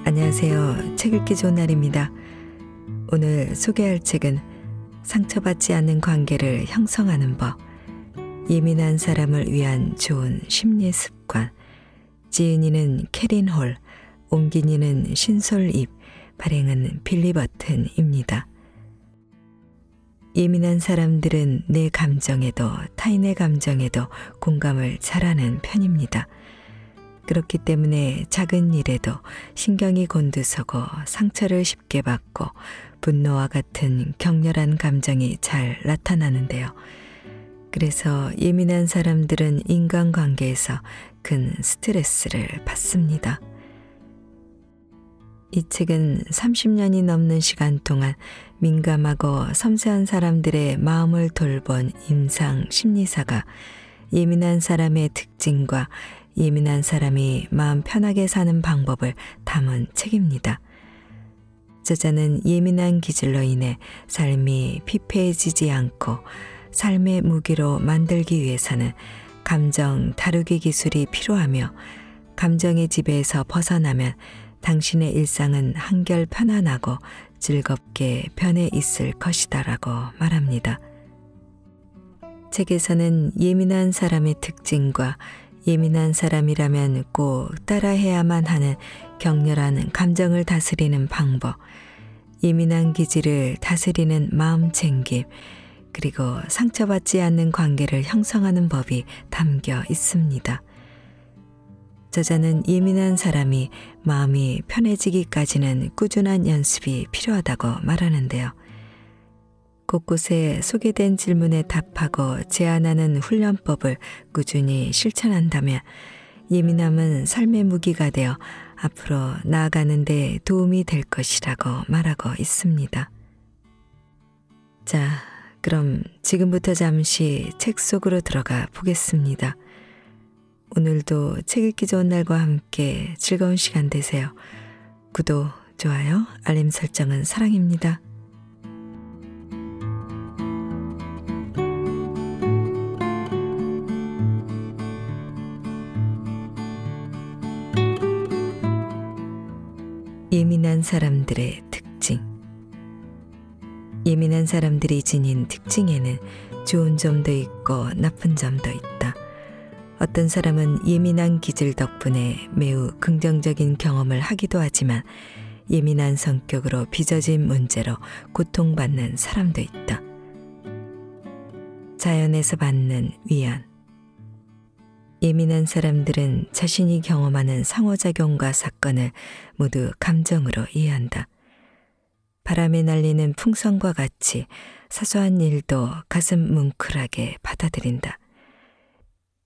안녕하세요. 책 읽기 좋은 날입니다. 오늘 소개할 책은 상처받지 않는 관계를 형성하는 법, 예민한 사람을 위한 좋은 심리 습관, 지은이는 캐린 홀, 옮긴이는 신솔입, 발행은 빌리 버튼입니다. 예민한 사람들은 내 감정에도 타인의 감정에도 공감을 잘하는 편입니다. 그렇기 때문에 작은 일에도 신경이 곤두서고 상처를 쉽게 받고 분노와 같은 격렬한 감정이 잘 나타나는데요. 그래서 예민한 사람들은 인간관계에서 큰 스트레스를 받습니다. 이 책은 30년이 넘는 시간 동안 민감하고 섬세한 사람들의 마음을 돌본 임상 심리사가 예민한 사람의 특징과 예민한 사람이 마음 편하게 사는 방법을 담은 책입니다. 저자는 예민한 기질로 인해 삶이 피폐해지지 않고 삶의 무기로 만들기 위해서는 감정 다루기 기술이 필요하며 감정의 지배에서 벗어나면 당신의 일상은 한결 편안하고 즐겁게 변해 있을 것이다라고 말합니다. 책에서는 예민한 사람의 특징과 예민한 사람이라면 꼭 따라해야만 하는 격렬한 감정을 다스리는 방법, 예민한 기질을 다스리는 마음 챙김, 그리고 상처받지 않는 관계를 형성하는 법이 담겨 있습니다. 저자는 예민한 사람이 마음이 편해지기까지는 꾸준한 연습이 필요하다고 말하는데요. 곳곳에 소개된 질문에 답하고 제안하는 훈련법을 꾸준히 실천한다면 예민함은 삶의 무기가 되어 앞으로 나아가는 데 도움이 될 것이라고 말하고 있습니다. 자, 그럼 지금부터 잠시 책 속으로 들어가 보겠습니다. 오늘도 책 읽기 좋은 날과 함께 즐거운 시간 되세요. 구독, 좋아요, 알림 설정은 사랑입니다. 예민한 사람들의 특징. 예민한 사람들이 지닌 특징에는 좋은 점도 있고 나쁜 점도 있다. 어떤 사람은 예민한 기질 덕분에 매우 긍정적인 경험을 하기도 하지만 예민한 성격으로 빚어진 문제로 고통받는 사람도 있다. 자연에서 받는 위안. 예민한 사람들은 자신이 경험하는 상호작용과 사건을 모두 감정으로 이해한다. 바람에 날리는 풍선과 같이 사소한 일도 가슴 뭉클하게 받아들인다.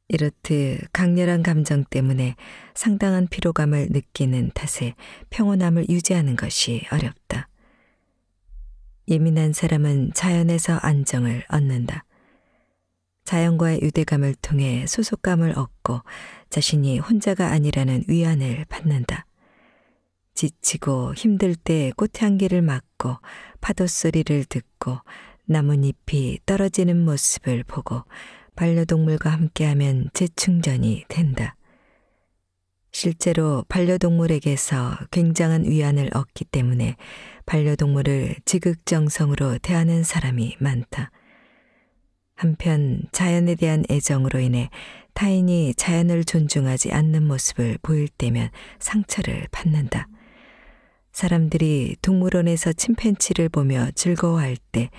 이렇듯 강렬한 감정 때문에 상당한 피로감을 느끼는 탓에 평온함을 유지하는 것이 어렵다. 예민한 사람은 자연에서 안정을 얻는다. 자연과의 유대감을 통해 소속감을 얻고 자신이 혼자가 아니라는 위안을 받는다. 지치고 힘들 때 꽃향기를 맡고 파도 소리를 듣고 나뭇잎이 떨어지는 모습을 보고 반려동물과 함께하면 재충전이 된다. 실제로 반려동물에게서 굉장한 위안을 얻기 때문에 반려동물을 지극정성으로 대하는 사람이 많다. 한편 자연에 대한 애정으로 인해 타인이 자연을 존중하지 않는 모습을 보일 때면 상처를 받는다. 사람들이 동물원에서 침팬지를 보며 즐거워할 때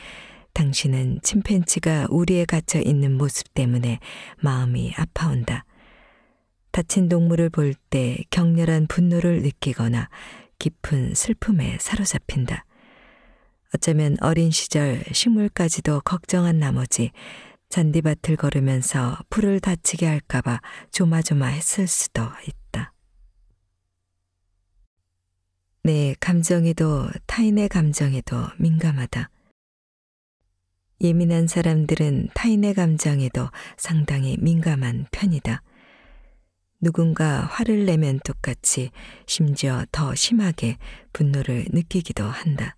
당신은 침팬지가 우리에 갇혀 있는 모습 때문에 마음이 아파온다. 다친 동물을 볼 때 격렬한 분노를 느끼거나 깊은 슬픔에 사로잡힌다. 어쩌면 어린 시절 식물까지도 걱정한 나머지 잔디밭을 걸으면서 풀을 다치게 할까봐 조마조마했을 수도 있다. 내 감정에도 타인의 감정에도 민감하다. 예민한 사람들은 타인의 감정에도 상당히 민감한 편이다. 누군가 화를 내면 똑같이 심지어 더 심하게 분노를 느끼기도 한다.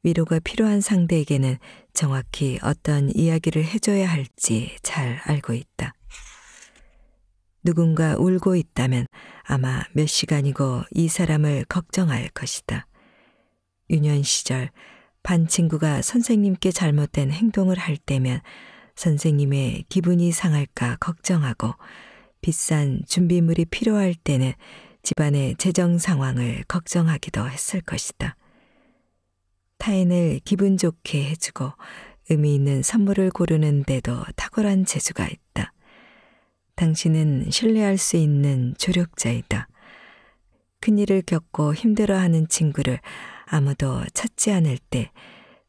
위로가 필요한 상대에게는 정확히 어떤 이야기를 해줘야 할지 잘 알고 있다. 누군가 울고 있다면 아마 몇 시간이고 이 사람을 걱정할 것이다. 유년 시절 반 친구가 선생님께 잘못된 행동을 할 때면 선생님의 기분이 상할까 걱정하고, 비싼 준비물이 필요할 때는 집안의 재정 상황을 걱정하기도 했을 것이다. 타인을 기분 좋게 해주고 의미 있는 선물을 고르는 데도 탁월한 재주가 있다. 당신은 신뢰할 수 있는 조력자이다. 큰일을 겪고 힘들어하는 친구를 아무도 찾지 않을 때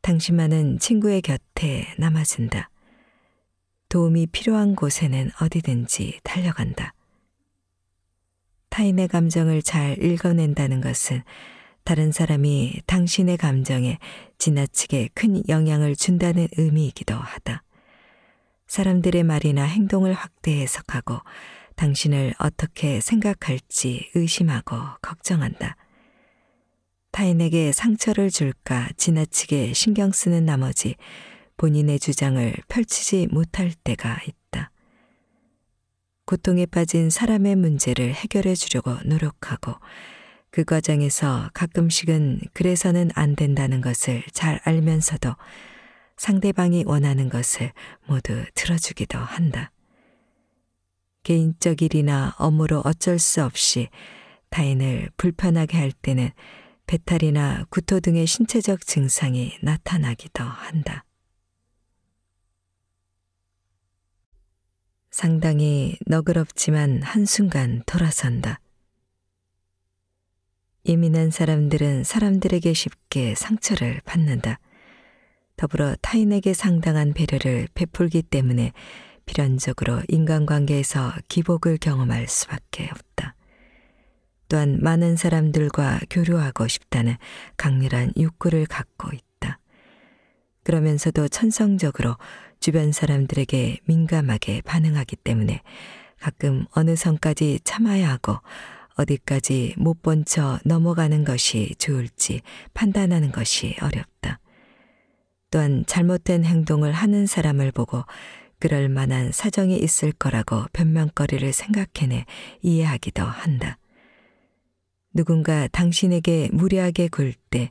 당신만은 친구의 곁에 남아준다. 도움이 필요한 곳에는 어디든지 달려간다. 타인의 감정을 잘 읽어낸다는 것은 다른 사람이 당신의 감정에 지나치게 큰 영향을 준다는 의미이기도 하다. 사람들의 말이나 행동을 확대 해석하고 당신을 어떻게 생각할지 의심하고 걱정한다. 타인에게 상처를 줄까 지나치게 신경 쓰는 나머지 본인의 주장을 펼치지 못할 때가 있다. 고통에 빠진 사람의 문제를 해결해 주려고 노력하고, 그 과정에서 가끔씩은 그래서는 안 된다는 것을 잘 알면서도 상대방이 원하는 것을 모두 들어주기도 한다. 개인적 일이나 업무로 어쩔 수 없이 타인을 불편하게 할 때는 배탈이나 구토 등의 신체적 증상이 나타나기도 한다. 상당히 너그럽지만 한순간 돌아선다. 예민한 사람들은 사람들에게 쉽게 상처를 받는다. 더불어 타인에게 상당한 배려를 베풀기 때문에 필연적으로 인간관계에서 기복을 경험할 수밖에 없다. 또한 많은 사람들과 교류하고 싶다는 강렬한 욕구를 갖고 있다. 그러면서도 천성적으로 주변 사람들에게 민감하게 반응하기 때문에 가끔 어느 선까지 참아야 하고 어디까지 못 본 척 넘어가는 것이 좋을지 판단하는 것이 어렵다. 또한 잘못된 행동을 하는 사람을 보고 그럴 만한 사정이 있을 거라고 변명거리를 생각해내 이해하기도 한다. 누군가 당신에게 무례하게 굴 때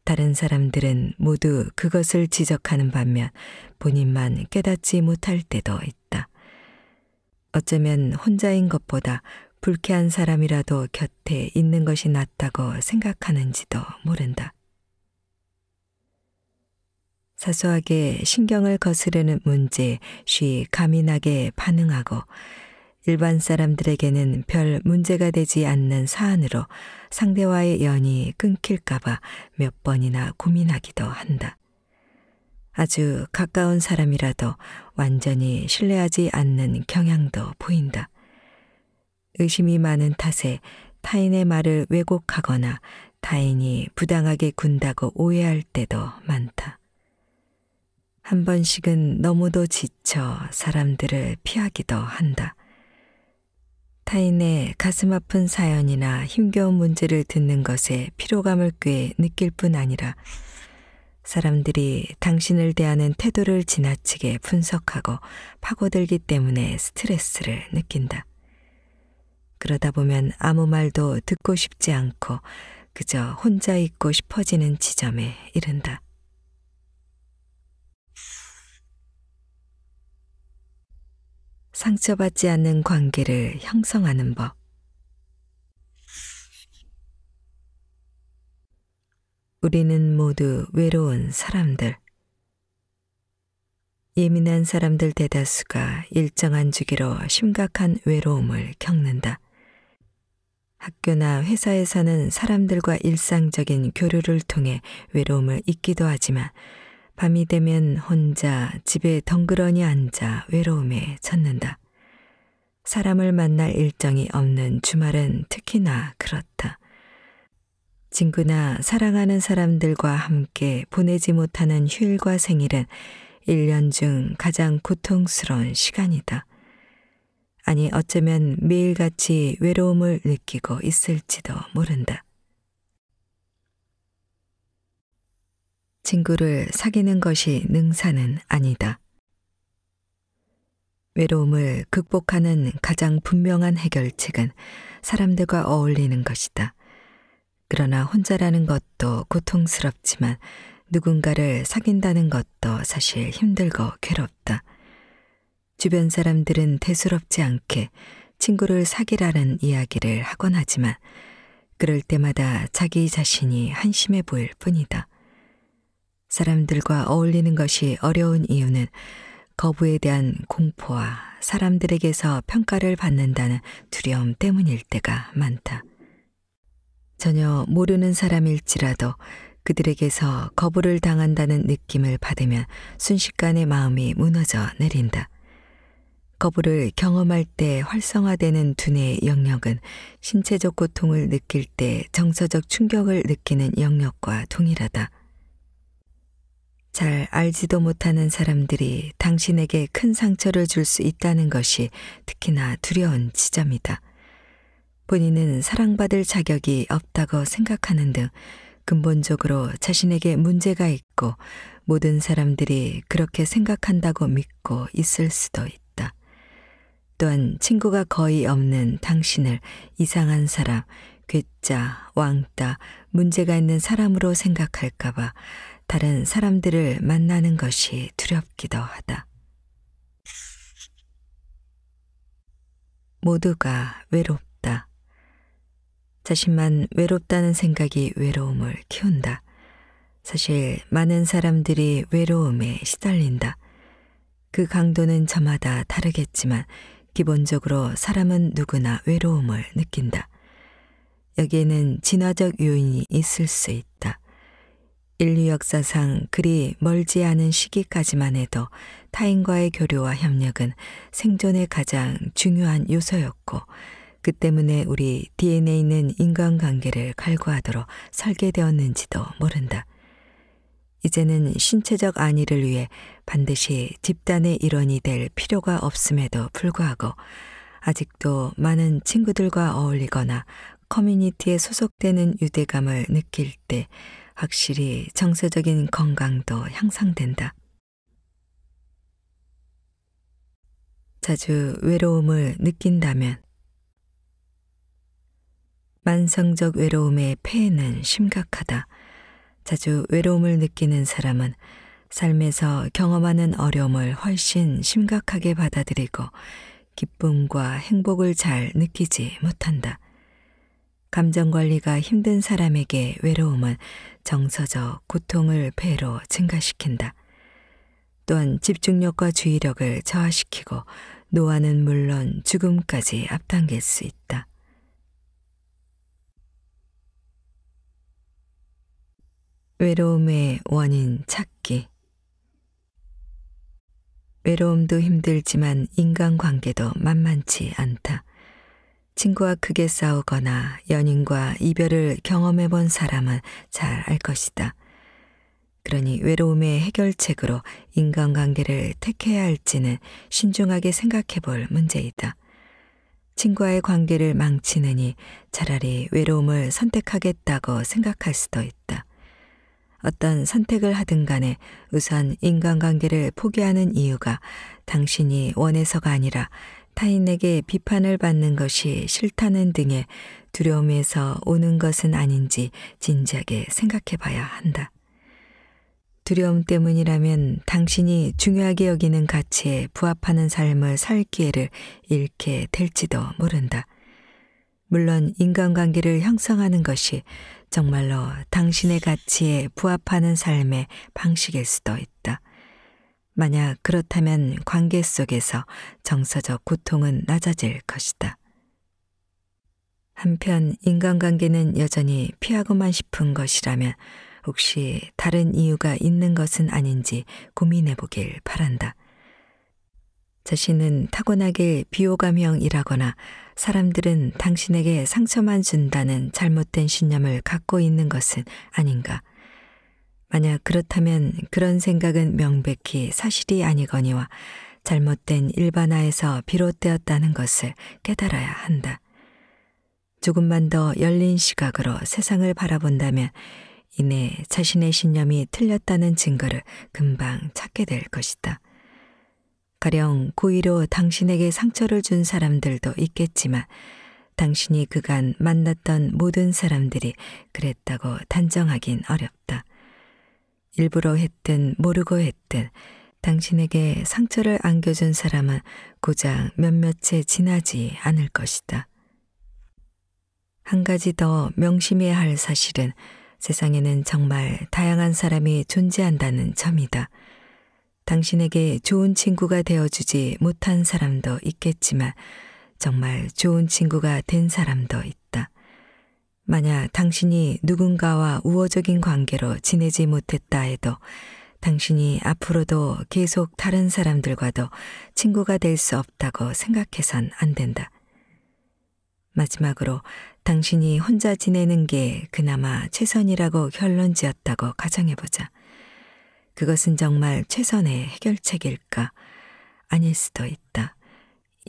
다른 사람들은 모두 그것을 지적하는 반면 본인만 깨닫지 못할 때도 있다. 어쩌면 혼자인 것보다 불쾌한 사람이라도 곁에 있는 것이 낫다고 생각하는지도 모른다. 사소하게 신경을 거스르는 문제에 쉬 가민하게 반응하고, 일반 사람들에게는 별 문제가 되지 않는 사안으로 상대와의 연이 끊길까봐 몇 번이나 고민하기도 한다. 아주 가까운 사람이라도 완전히 신뢰하지 않는 경향도 보인다. 의심이 많은 탓에 타인의 말을 왜곡하거나 타인이 부당하게 군다고 오해할 때도 많다. 한 번씩은 너무도 지쳐 사람들을 피하기도 한다. 타인의 가슴 아픈 사연이나 힘겨운 문제를 듣는 것에 피로감을 꽤 느낄 뿐 아니라 사람들이 당신을 대하는 태도를 지나치게 분석하고 파고들기 때문에 스트레스를 느낀다. 그러다 보면 아무 말도 듣고 싶지 않고 그저 혼자 있고 싶어지는 지점에 이른다. 상처받지 않는 관계를 형성하는 법. 우리는 모두 외로운 사람들. 예민한 사람들 대다수가 일정한 주기로 심각한 외로움을 겪는다. 학교나 회사에서는 사람들과 일상적인 교류를 통해 외로움을 잊기도 하지만 밤이 되면 혼자 집에 덩그러니 앉아 외로움에 젖는다. 사람을 만날 일정이 없는 주말은 특히나 그렇다. 친구나 사랑하는 사람들과 함께 보내지 못하는 휴일과 생일은 1년 중 가장 고통스러운 시간이다. 아니, 어쩌면 매일같이 외로움을 느끼고 있을지도 모른다. 친구를 사귀는 것이 능사는 아니다. 외로움을 극복하는 가장 분명한 해결책은 사람들과 어울리는 것이다. 그러나 혼자라는 것도 고통스럽지만 누군가를 사귄다는 것도 사실 힘들고 괴롭다. 주변 사람들은 대수롭지 않게 친구를 사귀라는 이야기를 하곤 하지만 그럴 때마다 자기 자신이 한심해 보일 뿐이다. 사람들과 어울리는 것이 어려운 이유는 거부에 대한 공포와 사람들에게서 평가를 받는다는 두려움 때문일 때가 많다. 전혀 모르는 사람일지라도 그들에게서 거부를 당한다는 느낌을 받으면 순식간에 마음이 무너져 내린다. 거부를 경험할 때 활성화되는 두뇌의 영역은 신체적 고통을 느낄 때 정서적 충격을 느끼는 영역과 동일하다. 잘 알지도 못하는 사람들이 당신에게 큰 상처를 줄 수 있다는 것이 특히나 두려운 지점이다. 본인은 사랑받을 자격이 없다고 생각하는 등 근본적으로 자신에게 문제가 있고 모든 사람들이 그렇게 생각한다고 믿고 있을 수도 있다. 또한 친구가 거의 없는 당신을 이상한 사람, 괴짜, 왕따, 문제가 있는 사람으로 생각할까봐 다른 사람들을 만나는 것이 두렵기도 하다. 모두가 외롭다. 자신만 외롭다는 생각이 외로움을 키운다. 사실 많은 사람들이 외로움에 시달린다. 그 강도는 저마다 다르겠지만 기본적으로 사람은 누구나 외로움을 느낀다. 여기에는 진화적 요인이 있을 수 있다. 인류 역사상 그리 멀지 않은 시기까지만 해도 타인과의 교류와 협력은 생존의 가장 중요한 요소였고 그 때문에 우리 DNA는 인간관계를 갈구하도록 설계되었는지도 모른다. 이제는 신체적 안위를 위해 반드시 집단의 일원이 될 필요가 없음에도 불구하고 아직도 많은 친구들과 어울리거나 커뮤니티에 소속되는 유대감을 느낄 때 확실히 정서적인 건강도 향상된다. 자주 외로움을 느낀다면 만성적 외로움의 폐해는 심각하다. 자주 외로움을 느끼는 사람은 삶에서 경험하는 어려움을 훨씬 심각하게 받아들이고 기쁨과 행복을 잘 느끼지 못한다. 감정관리가 힘든 사람에게 외로움은 정서적 고통을 배로 증가시킨다. 또한 집중력과 주의력을 저하시키고 노화는 물론 죽음까지 앞당길 수 있다. 외로움의 원인 찾기. 외로움도 힘들지만 인간관계도 만만치 않다. 친구와 크게 싸우거나 연인과 이별을 경험해 본 사람은 잘 알 것이다. 그러니 외로움의 해결책으로 인간관계를 택해야 할지는 신중하게 생각해 볼 문제이다. 친구와의 관계를 망치느니 차라리 외로움을 선택하겠다고 생각할 수도 있다. 어떤 선택을 하든 간에 우선 인간관계를 포기하는 이유가 당신이 원해서가 아니라 타인에게 비판을 받는 것이 싫다는 등의 두려움에서 오는 것은 아닌지 진지하게 생각해 봐야 한다. 두려움 때문이라면 당신이 중요하게 여기는 가치에 부합하는 삶을 살 기회를 잃게 될지도 모른다. 물론 인간관계를 형성하는 것이 정말로 당신의 가치에 부합하는 삶의 방식일 수도 있다. 만약 그렇다면 관계 속에서 정서적 고통은 낮아질 것이다. 한편 인간관계는 여전히 피하고만 싶은 것이라면 혹시 다른 이유가 있는 것은 아닌지 고민해 보길 바란다. 자신은 타고나게 비호감형이라거나 사람들은 당신에게 상처만 준다는 잘못된 신념을 갖고 있는 것은 아닌가. 만약 그렇다면 그런 생각은 명백히 사실이 아니거니와 잘못된 일반화에서 비롯되었다는 것을 깨달아야 한다. 조금만 더 열린 시각으로 세상을 바라본다면 이내 자신의 신념이 틀렸다는 증거를 금방 찾게 될 것이다. 가령 고의로 당신에게 상처를 준 사람들도 있겠지만 당신이 그간 만났던 모든 사람들이 그랬다고 단정하긴 어렵다. 일부러 했든 모르고 했든 당신에게 상처를 안겨준 사람은 고작 몇몇에 지나지 않을 것이다. 한 가지 더 명심해야 할 사실은 세상에는 정말 다양한 사람이 존재한다는 점이다. 당신에게 좋은 친구가 되어주지 못한 사람도 있겠지만 정말 좋은 친구가 된 사람도 있다. 만약 당신이 누군가와 우호적인 관계로 지내지 못했다 해도 당신이 앞으로도 계속 다른 사람들과도 친구가 될 수 없다고 생각해선 안 된다. 마지막으로 당신이 혼자 지내는 게 그나마 최선이라고 결론지었다고 가정해보자. 그것은 정말 최선의 해결책일까? 아닐 수도 있다.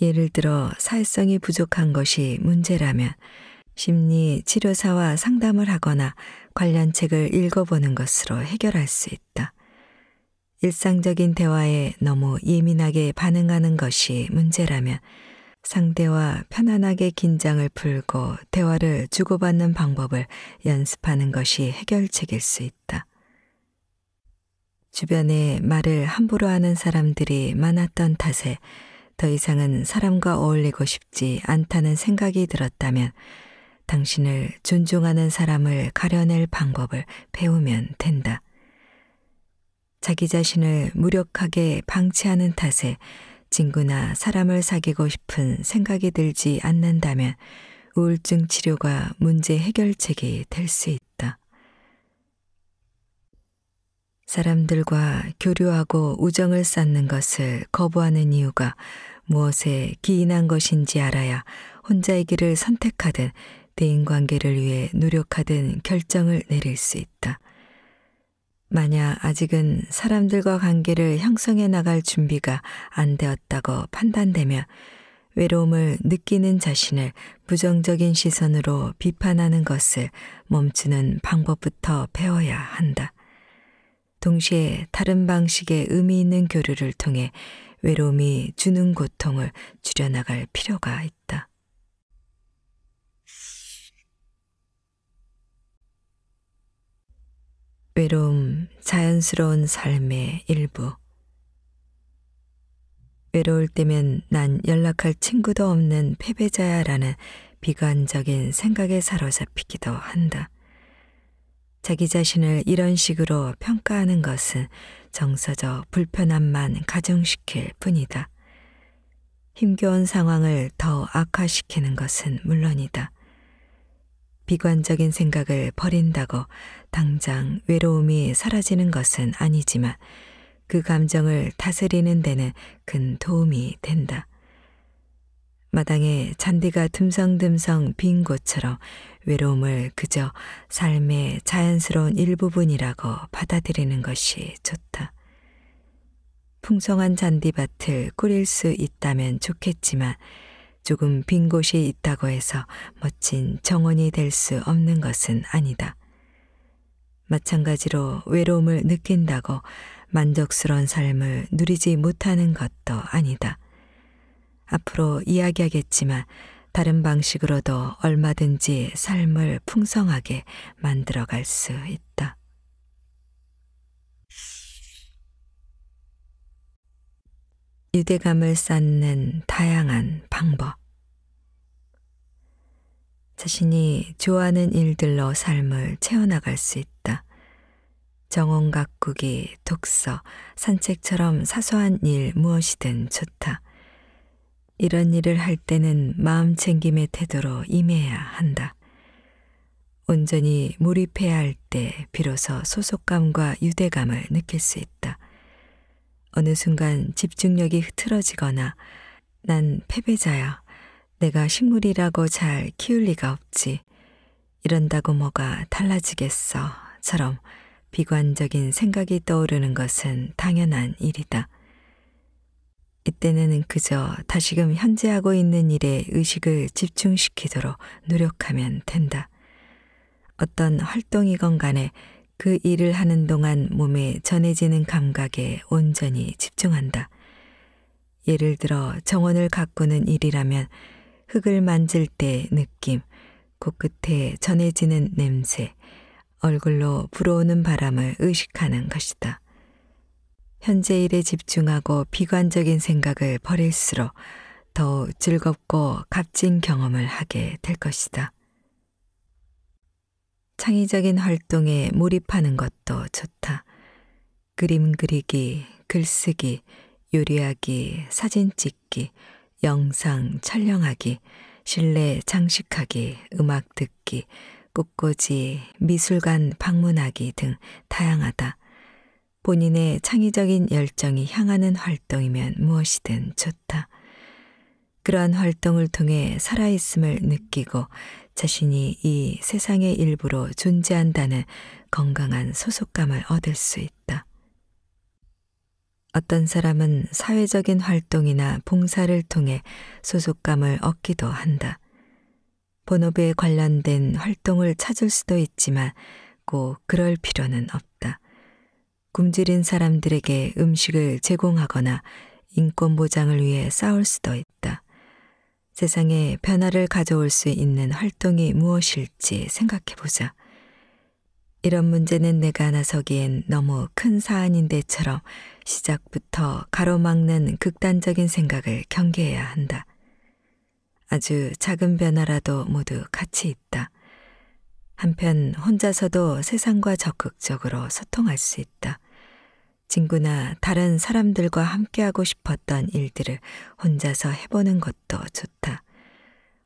예를 들어 사회성이 부족한 것이 문제라면 심리 치료사와 상담을 하거나 관련 책을 읽어보는 것으로 해결할 수 있다. 일상적인 대화에 너무 예민하게 반응하는 것이 문제라면 상대와 편안하게 긴장을 풀고 대화를 주고받는 방법을 연습하는 것이 해결책일 수 있다. 주변에 말을 함부로 하는 사람들이 많았던 탓에 더 이상은 사람과 어울리고 싶지 않다는 생각이 들었다면 당신을 존중하는 사람을 가려낼 방법을 배우면 된다. 자기 자신을 무력하게 방치하는 탓에 친구나 사람을 사귀고 싶은 생각이 들지 않는다면 우울증 치료가 문제 해결책이 될 수 있다. 사람들과 교류하고 우정을 쌓는 것을 거부하는 이유가 무엇에 기인한 것인지 알아야 혼자의 길을 선택하든 대인관계를 위해 노력하든 결정을 내릴 수 있다. 만약 아직은 사람들과 관계를 형성해 나갈 준비가 안 되었다고 판단되면 외로움을 느끼는 자신을 부정적인 시선으로 비판하는 것을 멈추는 방법부터 배워야 한다. 동시에 다른 방식의 의미 있는 교류를 통해 외로움이 주는 고통을 줄여나갈 필요가 있다. 외로움, 자연스러운 삶의 일부. 외로울 때면 난 연락할 친구도 없는 패배자야라는 비관적인 생각에 사로잡히기도 한다. 자기 자신을 이런 식으로 평가하는 것은 정서적 불편함만 가중시킬 뿐이다. 힘겨운 상황을 더 악화시키는 것은 물론이다. 비관적인 생각을 버린다고 당장 외로움이 사라지는 것은 아니지만 그 감정을 다스리는 데는 큰 도움이 된다. 마당에 잔디가 듬성듬성 빈 곳처럼 외로움을 그저 삶의 자연스러운 일부분이라고 받아들이는 것이 좋다. 풍성한 잔디밭을 꾸릴 수 있다면 좋겠지만 조금 빈 곳이 있다고 해서 멋진 정원이 될 수 없는 것은 아니다. 마찬가지로 외로움을 느낀다고 만족스러운 삶을 누리지 못하는 것도 아니다. 앞으로 이야기하겠지만 다른 방식으로도 얼마든지 삶을 풍성하게 만들어갈 수 있다. 유대감을 쌓는 다양한 방법. 자신이 좋아하는 일들로 삶을 채워나갈 수 있다. 정원 가꾸기, 독서, 산책처럼 사소한 일 무엇이든 좋다. 이런 일을 할 때는 마음 챙김의 태도로 임해야 한다. 온전히 몰입해야 할 때 비로소 소속감과 유대감을 느낄 수 있다. 어느 순간 집중력이 흐트러지거나 난 패배자야. 내가 식물이라고 잘 키울 리가 없지. 이런다고 뭐가 달라지겠어. 처럼 비관적인 생각이 떠오르는 것은 당연한 일이다. 이때는 그저 다시금 현재 하고 있는 일에 의식을 집중시키도록 노력하면 된다. 어떤 활동이건 간에 그 일을 하는 동안 몸에 전해지는 감각에 온전히 집중한다. 예를 들어 정원을 가꾸는 일이라면 흙을 만질 때 느낌, 코끝에 전해지는 냄새, 얼굴로 불어오는 바람을 의식하는 것이다. 현재 일에 집중하고 비관적인 생각을 버릴수록 더욱 즐겁고 값진 경험을 하게 될 것이다. 창의적인 활동에 몰입하는 것도 좋다. 그림 그리기, 글쓰기, 요리하기, 사진 찍기, 영상 촬영하기, 실내 장식하기, 음악 듣기, 꽃꽂이, 미술관 방문하기 등 다양하다. 본인의 창의적인 열정이 향하는 활동이면 무엇이든 좋다. 그러한 활동을 통해 살아있음을 느끼고 자신이 이 세상의 일부로 존재한다는 건강한 소속감을 얻을 수 있다. 어떤 사람은 사회적인 활동이나 봉사를 통해 소속감을 얻기도 한다. 본업에 관련된 활동을 찾을 수도 있지만 꼭 그럴 필요는 없다. 굶주린 사람들에게 음식을 제공하거나 인권 보장을 위해 싸울 수도 있다. 세상에 변화를 가져올 수 있는 활동이 무엇일지 생각해 보자. 이런 문제는 내가 나서기엔 너무 큰 사안인데처럼 시작부터 가로막는 극단적인 생각을 경계해야 한다. 아주 작은 변화라도 모두 가치 있다. 한편 혼자서도 세상과 적극적으로 소통할 수 있다. 친구나 다른 사람들과 함께하고 싶었던 일들을 혼자서 해보는 것도 좋다.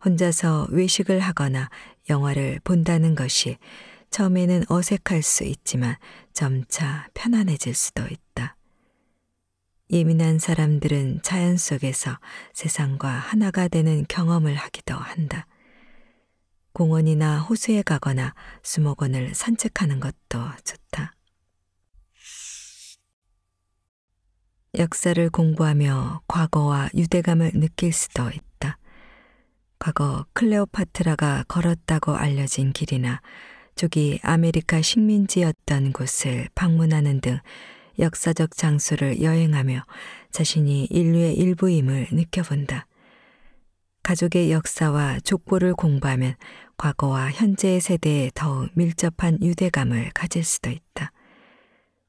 혼자서 외식을 하거나 영화를 본다는 것이 처음에는 어색할 수 있지만 점차 편안해질 수도 있다. 예민한 사람들은 자연 속에서 세상과 하나가 되는 경험을 하기도 한다. 공원이나 호수에 가거나 수목원을 산책하는 것도 좋다. 역사를 공부하며 과거와 유대감을 느낄 수도 있다. 과거 클레오파트라가 걸었다고 알려진 길이나 조기 아메리카 식민지였던 곳을 방문하는 등 역사적 장소를 여행하며 자신이 인류의 일부임을 느껴본다. 가족의 역사와 족보를 공부하면 과거와 현재의 세대에 더욱 밀접한 유대감을 가질 수도 있다.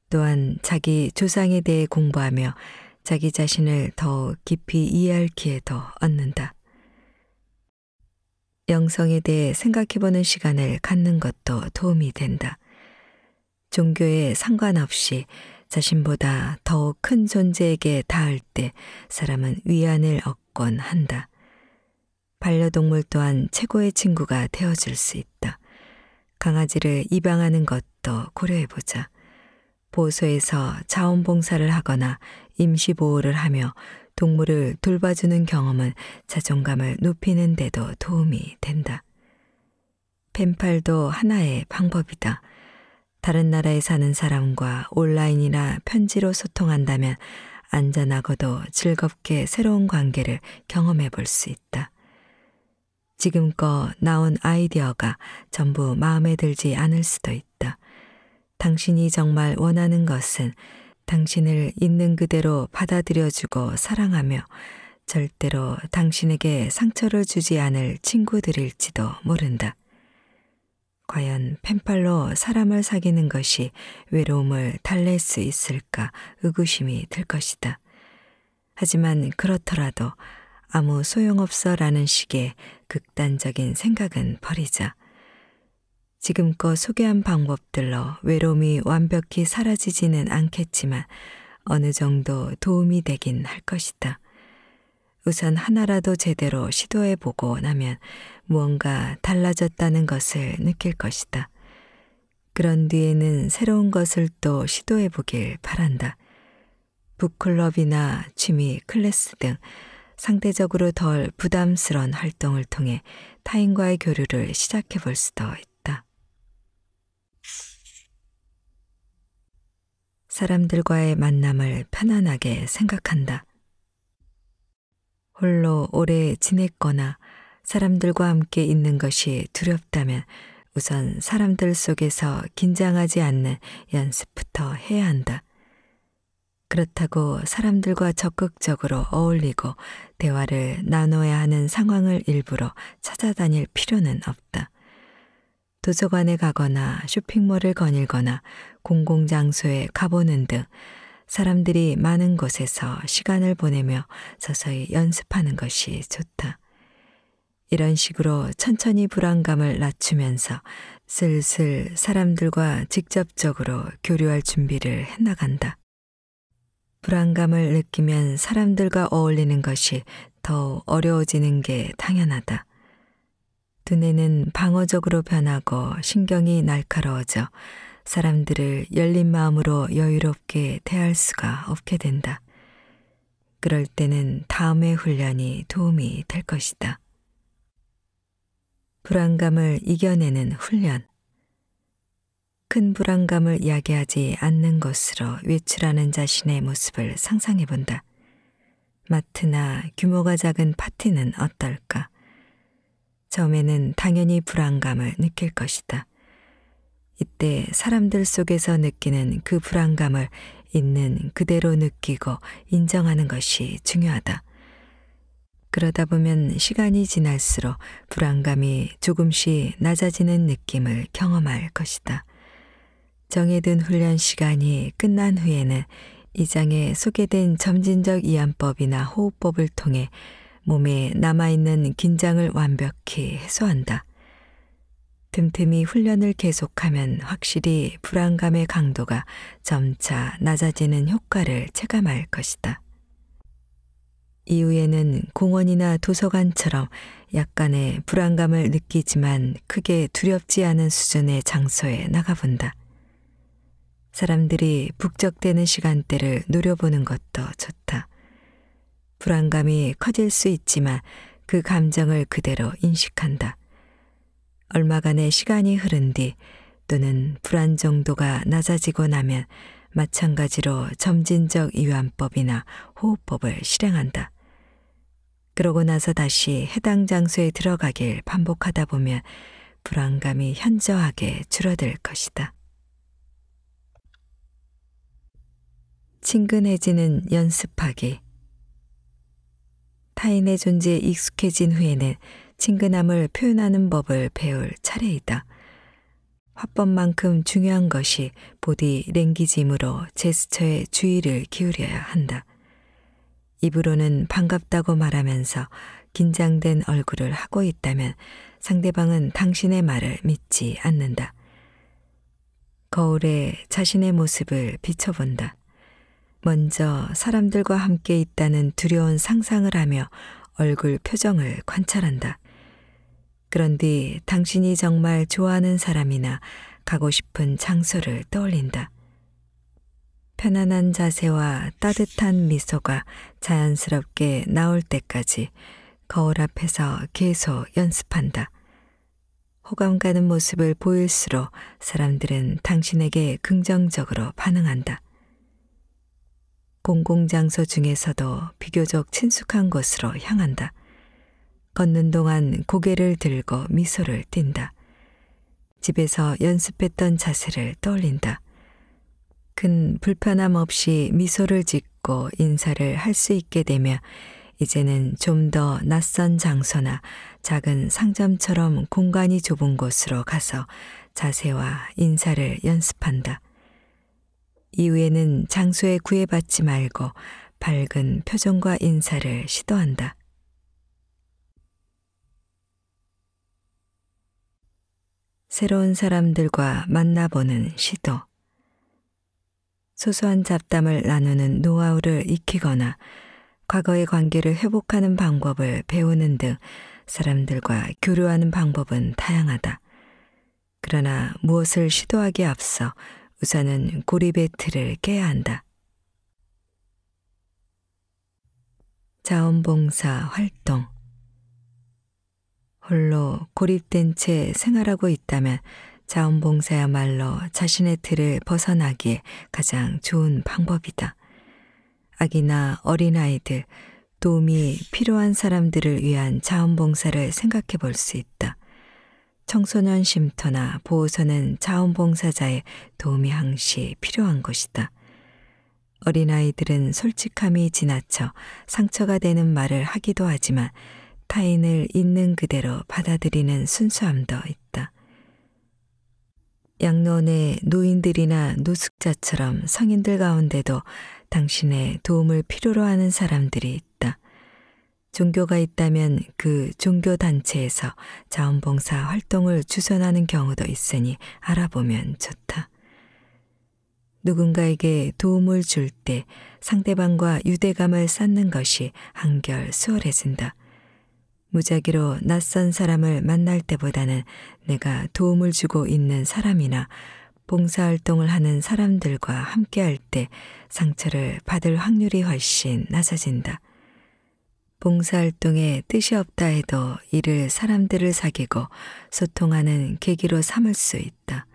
또한 자기 조상에 대해 공부하며 자기 자신을 더욱 깊이 이해할 기회도 얻는다. 영성에 대해 생각해보는 시간을 갖는 것도 도움이 된다. 종교에 상관없이 자신보다 더욱 큰 존재에게 닿을 때 사람은 위안을 얻곤 한다. 반려동물 또한 최고의 친구가 되어줄 수 있다. 강아지를 입양하는 것도 고려해보자. 보호소에서 자원봉사를 하거나 임시보호를 하며 동물을 돌봐주는 경험은 자존감을 높이는 데도 도움이 된다. 펜팔도 하나의 방법이다. 다른 나라에 사는 사람과 온라인이나 편지로 소통한다면 안전하고도 즐겁게 새로운 관계를 경험해 볼 수 있다. 지금껏 나온 아이디어가 전부 마음에 들지 않을 수도 있다. 당신이 정말 원하는 것은 당신을 있는 그대로 받아들여주고 사랑하며 절대로 당신에게 상처를 주지 않을 친구들일지도 모른다. 과연 펜팔로 사람을 사귀는 것이 외로움을 달랠 수 있을까 의구심이 들 것이다. 하지만 그렇더라도 아무 소용없어라는 식의 극단적인 생각은 버리자. 지금껏 소개한 방법들로 외로움이 완벽히 사라지지는 않겠지만 어느 정도 도움이 되긴 할 것이다. 우선 하나라도 제대로 시도해보고 나면 무언가 달라졌다는 것을 느낄 것이다. 그런 뒤에는 새로운 것을 또 시도해보길 바란다. 북클럽이나 취미 클래스 등 상대적으로 덜 부담스러운 활동을 통해 타인과의 교류를 시작해볼 수도 있다. 사람들과의 만남을 편안하게 생각한다. 홀로 오래 지냈거나 사람들과 함께 있는 것이 두렵다면 우선 사람들 속에서 긴장하지 않는 연습부터 해야 한다. 그렇다고 사람들과 적극적으로 어울리고 대화를 나눠야 하는 상황을 일부러 찾아다닐 필요는 없다. 도서관에 가거나 쇼핑몰을 거닐거나 공공장소에 가보는 등 사람들이 많은 곳에서 시간을 보내며 서서히 연습하는 것이 좋다. 이런 식으로 천천히 불안감을 낮추면서 슬슬 사람들과 직접적으로 교류할 준비를 해나간다. 불안감을 느끼면 사람들과 어울리는 것이 더 어려워지는 게 당연하다. 두뇌는 방어적으로 변하고 신경이 날카로워져 사람들을 열린 마음으로 여유롭게 대할 수가 없게 된다. 그럴 때는 다음의 훈련이 도움이 될 것이다. 불안감을 이겨내는 훈련. 큰 불안감을 야기하지 않는 것으로 외출하는 자신의 모습을 상상해 본다. 마트나 규모가 작은 파티는 어떨까? 처음에는 당연히 불안감을 느낄 것이다. 이때 사람들 속에서 느끼는 그 불안감을 있는 그대로 느끼고 인정하는 것이 중요하다. 그러다 보면 시간이 지날수록 불안감이 조금씩 낮아지는 느낌을 경험할 것이다. 정해둔 훈련 시간이 끝난 후에는 이 장에 소개된 점진적 이완법이나 호흡법을 통해 몸에 남아있는 긴장을 완벽히 해소한다. 틈틈이 훈련을 계속하면 확실히 불안감의 강도가 점차 낮아지는 효과를 체감할 것이다. 이후에는 공원이나 도서관처럼 약간의 불안감을 느끼지만 크게 두렵지 않은 수준의 장소에 나가본다. 사람들이 북적대는 시간대를 노려보는 것도 좋다. 불안감이 커질 수 있지만 그 감정을 그대로 인식한다. 얼마간의 시간이 흐른 뒤 또는 불안 정도가 낮아지고 나면 마찬가지로 점진적 이완법이나 호흡법을 실행한다. 그러고 나서 다시 해당 장소에 들어가길 반복하다 보면 불안감이 현저하게 줄어들 것이다. 친근해지는 연습하기. 타인의 존재에 익숙해진 후에는 친근함을 표현하는 법을 배울 차례이다. 화법만큼 중요한 것이 보디 랭귀지이므로 제스처에 주의를 기울여야 한다. 입으로는 반갑다고 말하면서 긴장된 얼굴을 하고 있다면 상대방은 당신의 말을 믿지 않는다. 거울에 자신의 모습을 비춰본다. 먼저 사람들과 함께 있다는 두려운 상상을 하며 얼굴 표정을 관찰한다. 그런 뒤 당신이 정말 좋아하는 사람이나 가고 싶은 장소를 떠올린다. 편안한 자세와 따뜻한 미소가 자연스럽게 나올 때까지 거울 앞에서 계속 연습한다. 호감 가는 모습을 보일수록 사람들은 당신에게 긍정적으로 반응한다. 공공장소 중에서도 비교적 친숙한 곳으로 향한다. 걷는 동안 고개를 들고 미소를 띈다. 집에서 연습했던 자세를 떠올린다. 큰 불편함 없이 미소를 짓고 인사를 할 수 있게 되며 이제는 좀 더 낯선 장소나 작은 상점처럼 공간이 좁은 곳으로 가서 자세와 인사를 연습한다. 이후에는 장소에 구애받지 말고 밝은 표정과 인사를 시도한다. 새로운 사람들과 만나보는 시도. 소소한 잡담을 나누는 노하우를 익히거나 과거의 관계를 회복하는 방법을 배우는 등 사람들과 교류하는 방법은 다양하다. 그러나 무엇을 시도하기에 앞서 우선은 고립의 틀을 깨야 한다. 자원봉사 활동. 홀로 고립된 채 생활하고 있다면 자원봉사야말로 자신의 틀을 벗어나기에 가장 좋은 방법이다. 아기나 어린아이들, 도움이 필요한 사람들을 위한 자원봉사를 생각해 볼 수 있다. 청소년 쉼터나 보호소는 자원봉사자의 도움이 항시 필요한 곳이다. 어린아이들은 솔직함이 지나쳐 상처가 되는 말을 하기도 하지만 타인을 있는 그대로 받아들이는 순수함도 있다. 양로원의 노인들이나 노숙자처럼 성인들 가운데도 당신의 도움을 필요로 하는 사람들이 있다. 종교가 있다면 그 종교단체에서 자원봉사 활동을 주선하는 경우도 있으니 알아보면 좋다. 누군가에게 도움을 줄 때 상대방과 유대감을 쌓는 것이 한결 수월해진다. 무작위로 낯선 사람을 만날 때보다는 내가 도움을 주고 있는 사람이나 봉사활동을 하는 사람들과 함께할 때 상처를 받을 확률이 훨씬 낮아진다. 봉사활동에 뜻이 없다 해도 이를 사람들을 사귀고 소통하는 계기로 삼을 수 있다.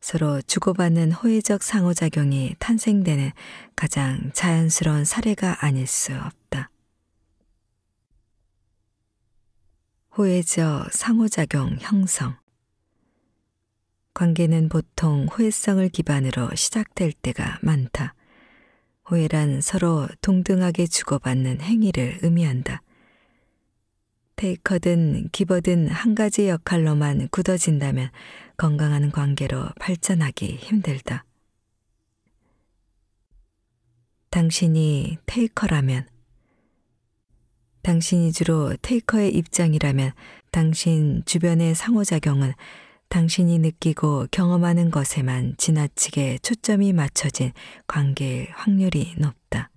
서로 주고받는 호의적 상호작용이 탄생되는 가장 자연스러운 사례가 아닐 수 없다. 호의적 상호작용 형성. 관계는 보통 호혜성을 기반으로 시작될 때가 많다. 호혜란 서로 동등하게 주고받는 행위를 의미한다. 테이커든 기버든 한 가지 역할로만 굳어진다면 건강한 관계로 발전하기 힘들다. 당신이 테이커라면, 당신이 주로 테이커의 입장이라면 당신 주변의 상호작용은 당신이 느끼고 경험하는 것에만 지나치게 초점이 맞춰진 관계일 확률이 높다.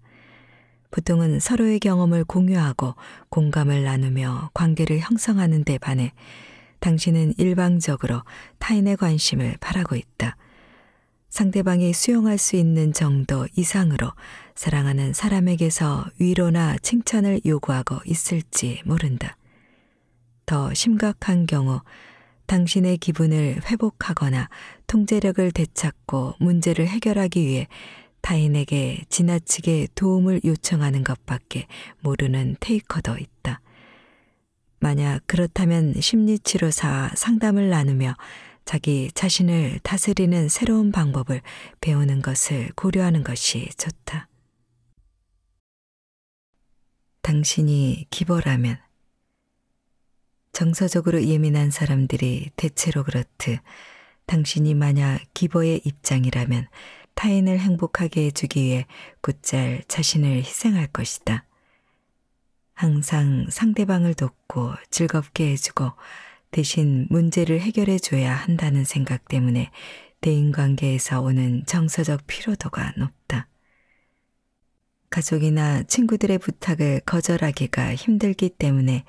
보통은 서로의 경험을 공유하고 공감을 나누며 관계를 형성하는 데 반해 당신은 일방적으로 타인의 관심을 바라고 있다. 상대방이 수용할 수 있는 정도 이상으로 사랑하는 사람에게서 위로나 칭찬을 요구하고 있을지 모른다. 더 심각한 경우 당신의 기분을 회복하거나 통제력을 되찾고 문제를 해결하기 위해 타인에게 지나치게 도움을 요청하는 것밖에 모르는 테이커도 있다. 만약 그렇다면 심리치료사와 상담을 나누며 자기 자신을 다스리는 새로운 방법을 배우는 것을 고려하는 것이 좋다. 당신이 기버라면. 정서적으로 예민한 사람들이 대체로 그렇듯 당신이 만약 기버의 입장이라면 타인을 행복하게 해주기 위해 곧잘 자신을 희생할 것이다. 항상 상대방을 돕고 즐겁게 해주고 대신 문제를 해결해 줘야 한다는 생각 때문에 대인관계에서 오는 정서적 피로도가 높다. 가족이나 친구들의 부탁을 거절하기가 힘들기 때문에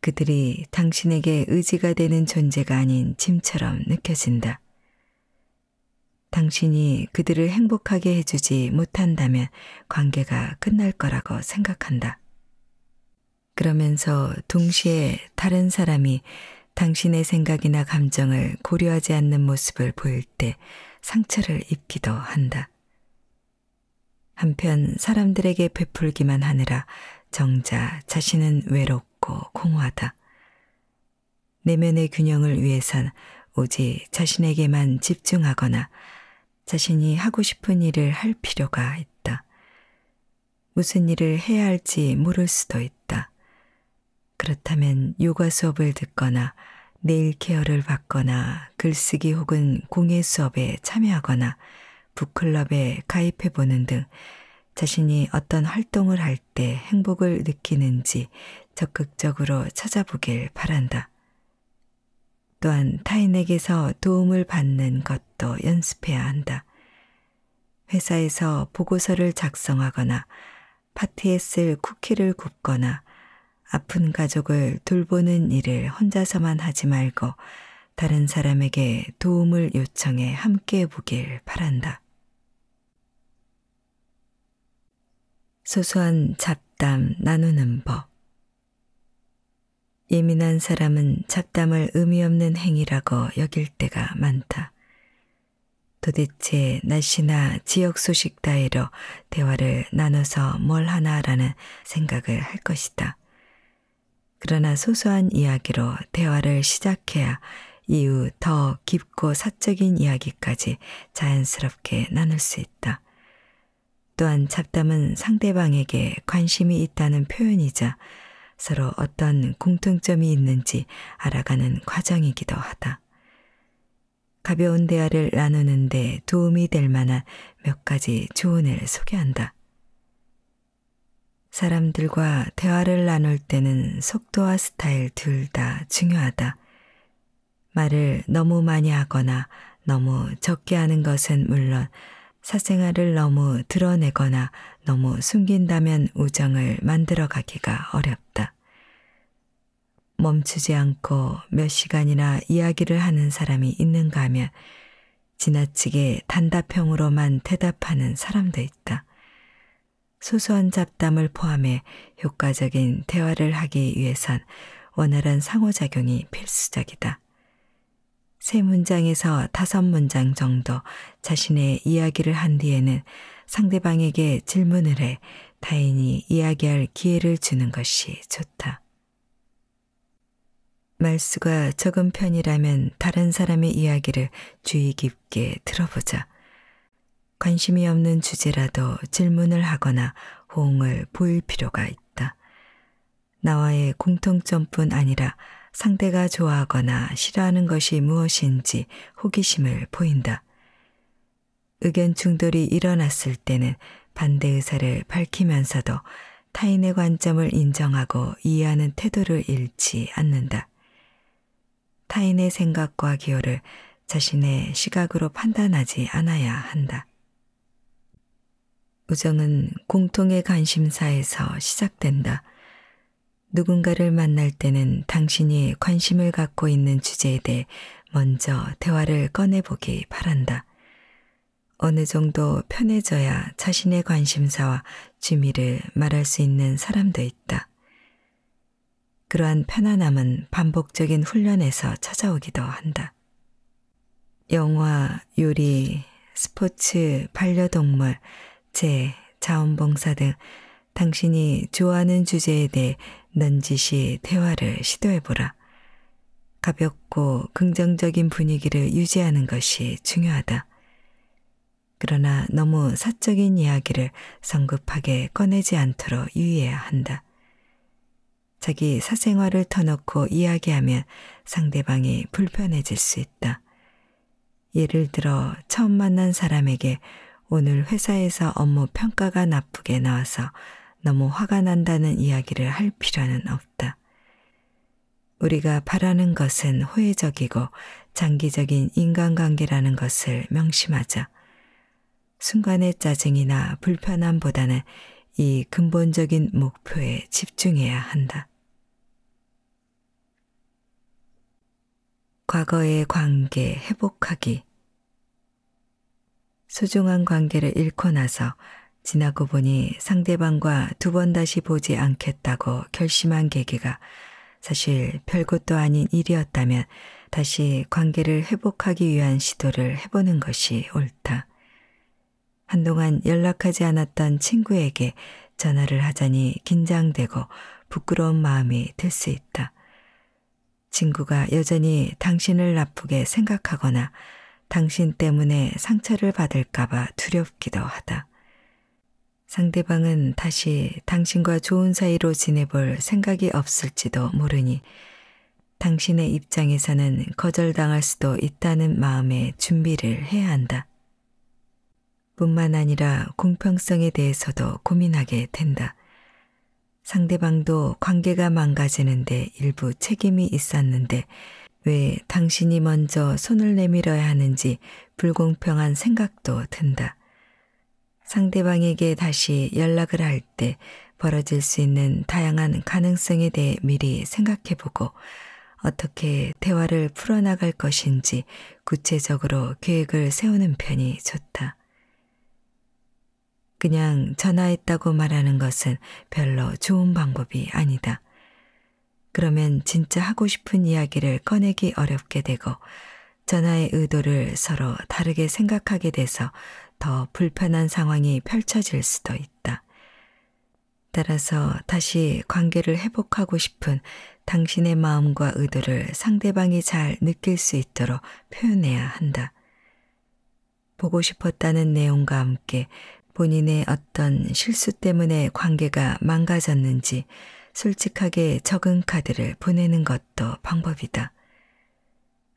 그들이 당신에게 의지가 되는 존재가 아닌 짐처럼 느껴진다. 당신이 그들을 행복하게 해주지 못한다면 관계가 끝날 거라고 생각한다. 그러면서 동시에 다른 사람이 당신의 생각이나 감정을 고려하지 않는 모습을 보일 때 상처를 입기도 한다. 한편 사람들에게 베풀기만 하느라 정작 자신은 외롭고 공허하다. 내면의 균형을 위해선 오직 자신에게만 집중하거나 자신이 하고 싶은 일을 할 필요가 있다. 무슨 일을 해야 할지 모를 수도 있다. 그렇다면 요가 수업을 듣거나 네일 케어를 받거나 글쓰기 혹은 공예 수업에 참여하거나 북클럽에 가입해보는 등 자신이 어떤 활동을 할 때 행복을 느끼는지 적극적으로 찾아보길 바란다. 또한 타인에게서 도움을 받는 것도 연습해야 한다. 회사에서 보고서를 작성하거나 파티에 쓸 쿠키를 굽거나 아픈 가족을 돌보는 일을 혼자서만 하지 말고 다른 사람에게 도움을 요청해 함께 해보길 바란다. 소소한 잡담 나누는 법. 예민한 사람은 잡담을 의미 없는 행위라고 여길 때가 많다. 도대체 날씨나 지역 소식 따위로 대화를 나눠서 뭘 하나라는 생각을 할 것이다. 그러나 소소한 이야기로 대화를 시작해야 이후 더 깊고 사적인 이야기까지 자연스럽게 나눌 수 있다. 또한 잡담은 상대방에게 관심이 있다는 표현이자 서로 어떤 공통점이 있는지 알아가는 과정이기도 하다. 가벼운 대화를 나누는데 도움이 될 만한 몇 가지 조언을 소개한다. 사람들과 대화를 나눌 때는 속도와 스타일 둘 다 중요하다. 말을 너무 많이 하거나 너무 적게 하는 것은 물론 사생활을 너무 드러내거나 너무 숨긴다면 우정을 만들어가기가 어렵다. 멈추지 않고 몇 시간이나 이야기를 하는 사람이 있는가 하면 지나치게 단답형으로만 대답하는 사람도 있다. 소소한 잡담을 포함해 효과적인 대화를 하기 위해선 원활한 상호작용이 필수적이다. 3문장에서 5문장 정도 자신의 이야기를 한 뒤에는 상대방에게 질문을 해 타인이 이야기할 기회를 주는 것이 좋다. 말수가 적은 편이라면 다른 사람의 이야기를 주의 깊게 들어보자. 관심이 없는 주제라도 질문을 하거나 호응을 보일 필요가 있다. 나와의 공통점뿐 아니라 상대가 좋아하거나 싫어하는 것이 무엇인지 호기심을 보인다. 의견 충돌이 일어났을 때는 반대 의사를 밝히면서도 타인의 관점을 인정하고 이해하는 태도를 잃지 않는다. 타인의 생각과 기호를 자신의 시각으로 판단하지 않아야 한다. 우정은 공통의 관심사에서 시작된다. 누군가를 만날 때는 당신이 관심을 갖고 있는 주제에 대해 먼저 대화를 꺼내보기 바란다. 어느 정도 편해져야 자신의 관심사와 취미를 말할 수 있는 사람도 있다. 그러한 편안함은 반복적인 훈련에서 찾아오기도 한다. 영화, 요리, 스포츠, 반려동물, 자원봉사 등 당신이 좋아하는 주제에 대해 넌지시 대화를 시도해보라. 가볍고 긍정적인 분위기를 유지하는 것이 중요하다. 그러나 너무 사적인 이야기를 성급하게 꺼내지 않도록 유의해야 한다. 자기 사생활을 터놓고 이야기하면 상대방이 불편해질 수 있다. 예를 들어 처음 만난 사람에게 오늘 회사에서 업무 평가가 나쁘게 나와서 너무 화가 난다는 이야기를 할 필요는 없다. 우리가 바라는 것은 호혜적이고 장기적인 인간관계라는 것을 명심하자. 순간의 짜증이나 불편함보다는 이 근본적인 목표에 집중해야 한다. 과거의 관계 회복하기. 소중한 관계를 잃고 나서 지나고 보니 상대방과 2번 다시 보지 않겠다고 결심한 계기가 사실 별것도 아닌 일이었다면 다시 관계를 회복하기 위한 시도를 해보는 것이 옳다. 한동안 연락하지 않았던 친구에게 전화를 하자니 긴장되고 부끄러운 마음이 들 수 있다. 친구가 여전히 당신을 나쁘게 생각하거나 당신 때문에 상처를 받을까봐 두렵기도 하다. 상대방은 다시 당신과 좋은 사이로 지내볼 생각이 없을지도 모르니 당신의 입장에서는 거절당할 수도 있다는 마음의 준비를 해야 한다. 뿐만 아니라 공평성에 대해서도 고민하게 된다. 상대방도 관계가 망가지는데 일부 책임이 있었는데 왜 당신이 먼저 손을 내밀어야 하는지 불공평한 생각도 든다. 상대방에게 다시 연락을 할 때 벌어질 수 있는 다양한 가능성에 대해 미리 생각해보고 어떻게 대화를 풀어나갈 것인지 구체적으로 계획을 세우는 편이 좋다. 그냥 전화했다고 말하는 것은 별로 좋은 방법이 아니다. 그러면 진짜 하고 싶은 이야기를 꺼내기 어렵게 되고 전화의 의도를 서로 다르게 생각하게 돼서 더 불편한 상황이 펼쳐질 수도 있다. 따라서 다시 관계를 회복하고 싶은 당신의 마음과 의도를 상대방이 잘 느낄 수 있도록 표현해야 한다. 보고 싶었다는 내용과 함께 본인의 어떤 실수 때문에 관계가 망가졌는지 솔직하게 적은 카드를 보내는 것도 방법이다.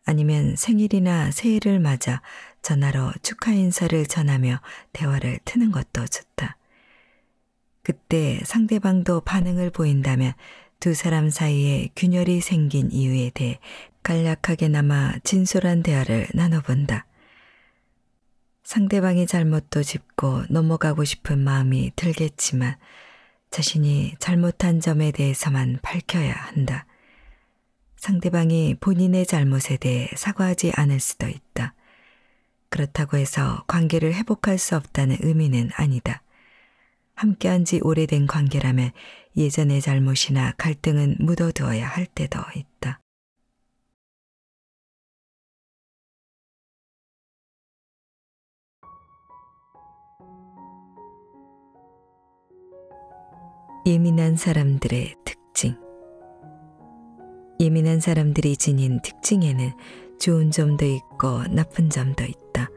아니면 생일이나 새해를 맞아 전화로 축하 인사를 전하며 대화를 트는 것도 좋다. 그때 상대방도 반응을 보인다면 두 사람 사이에 균열이 생긴 이유에 대해 간략하게나마 진솔한 대화를 나눠본다. 상대방이 잘못도 짚고 넘어가고 싶은 마음이 들겠지만 자신이 잘못한 점에 대해서만 밝혀야 한다. 상대방이 본인의 잘못에 대해 사과하지 않을 수도 있다. 그렇다고 해서 관계를 회복할 수 없다는 의미는 아니다. 함께한 지 오래된 관계라면 예전의 잘못이나 갈등은 묻어두어야 할 때도 있다. 예민한 사람들의 특징. 예민한 사람들이 지닌 특징에는 좋은 점도 있고 나쁜 점도 있다.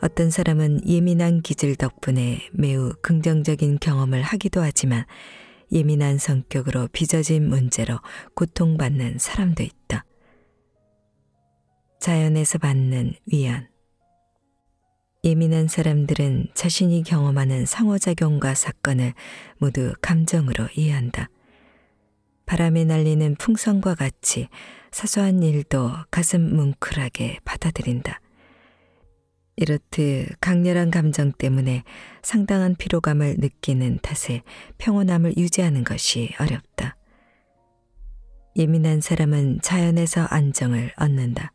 어떤 사람은 예민한 기질 덕분에 매우 긍정적인 경험을 하기도 하지만 예민한 성격으로 빚어진 문제로 고통받는 사람도 있다. 자연에서 받는 위안. 예민한 사람들은 자신이 경험하는 상호작용과 사건을 모두 감정으로 이해한다. 바람에 날리는 풍선과 같이 사소한 일도 가슴 뭉클하게 받아들인다. 이렇듯 강렬한 감정 때문에 상당한 피로감을 느끼는 탓에 평온함을 유지하는 것이 어렵다. 예민한 사람은 자연에서 안정을 얻는다.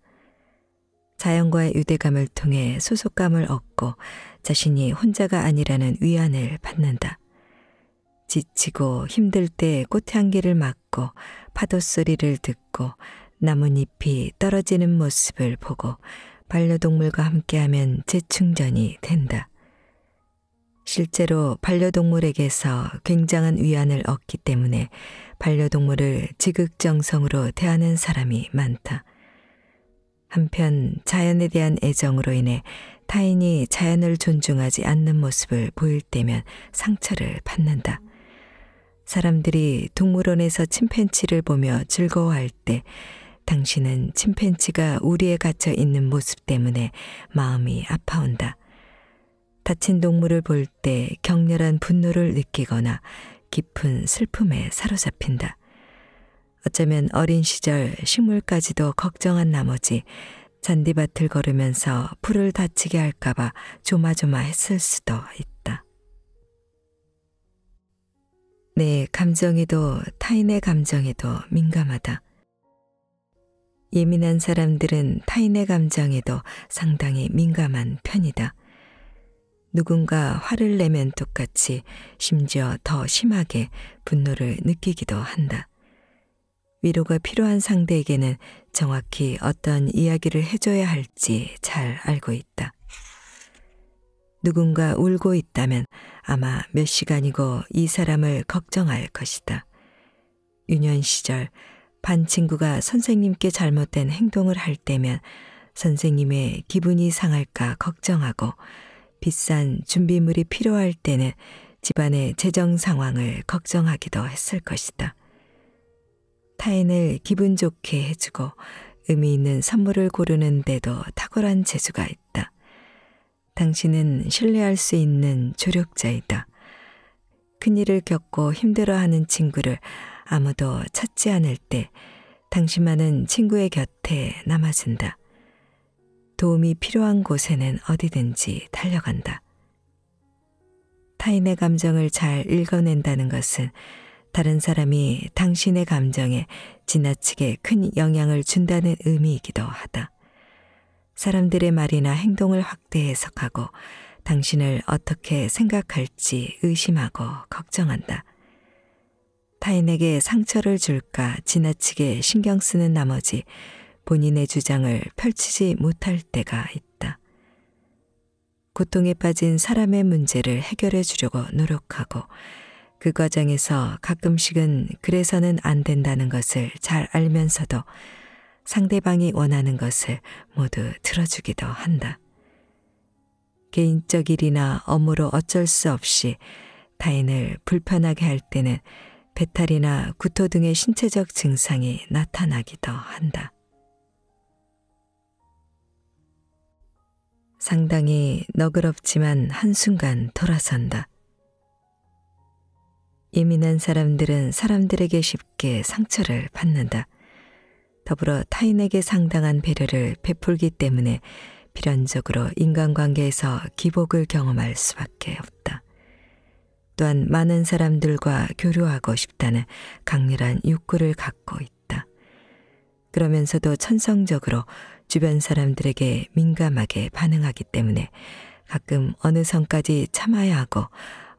자연과의 유대감을 통해 소속감을 얻고 자신이 혼자가 아니라는 위안을 받는다. 지치고 힘들 때 꽃향기를 맡고 파도 소리를 듣고 나뭇잎이 떨어지는 모습을 보고 반려동물과 함께하면 재충전이 된다. 실제로 반려동물에게서 굉장한 위안을 얻기 때문에 반려동물을 지극정성으로 대하는 사람이 많다. 한편 자연에 대한 애정으로 인해 타인이 자연을 존중하지 않는 모습을 보일 때면 상처를 받는다. 사람들이 동물원에서 침팬지를 보며 즐거워할 때 당신은 침팬지가 우리에 갇혀 있는 모습 때문에 마음이 아파온다. 다친 동물을 볼 때 격렬한 분노를 느끼거나 깊은 슬픔에 사로잡힌다. 어쩌면 어린 시절 식물까지도 걱정한 나머지 잔디밭을 걸으면서 풀을 다치게 할까봐 조마조마했을 수도 있다. 내 감정에도 타인의 감정에도 민감하다. 예민한 사람들은 타인의 감정에도 상당히 민감한 편이다. 누군가 화를 내면 똑같이 심지어 더 심하게 분노를 느끼기도 한다. 위로가 필요한 상대에게는 정확히 어떤 이야기를 해줘야 할지 잘 알고 있다. 누군가 울고 있다면 아마 몇 시간이고 이 사람을 걱정할 것이다. 유년 시절 반 친구가 선생님께 잘못된 행동을 할 때면 선생님의 기분이 상할까 걱정하고 비싼 준비물이 필요할 때는 집안의 재정 상황을 걱정하기도 했을 것이다. 타인을 기분 좋게 해주고 의미 있는 선물을 고르는데도 탁월한 재주가 있다. 당신은 신뢰할 수 있는 조력자이다. 큰일을 겪고 힘들어하는 친구를 아무도 찾지 않을 때 당신만은 친구의 곁에 남아준다. 도움이 필요한 곳에는 어디든지 달려간다. 타인의 감정을 잘 읽어낸다는 것은 다른 사람이 당신의 감정에 지나치게 큰 영향을 준다는 의미이기도 하다. 사람들의 말이나 행동을 확대 해석하고 당신을 어떻게 생각할지 의심하고 걱정한다. 타인에게 상처를 줄까 지나치게 신경 쓰는 나머지 본인의 주장을 펼치지 못할 때가 있다. 고통에 빠진 사람의 문제를 해결해 주려고 노력하고 그 과정에서 가끔씩은 그래서는 안 된다는 것을 잘 알면서도 상대방이 원하는 것을 모두 들어주기도 한다. 개인적 일이나 업무로 어쩔 수 없이 타인을 불편하게 할 때는 배탈이나 구토 등의 신체적 증상이 나타나기도 한다. 상당히 너그럽지만 한순간 돌아선다. 예민한 사람들은 사람들에게 쉽게 상처를 받는다. 더불어 타인에게 상당한 배려를 베풀기 때문에 필연적으로 인간관계에서 기복을 경험할 수밖에 없다. 또한 많은 사람들과 교류하고 싶다는 강렬한 욕구를 갖고 있다. 그러면서도 천성적으로 주변 사람들에게 민감하게 반응하기 때문에 가끔 어느 선까지 참아야 하고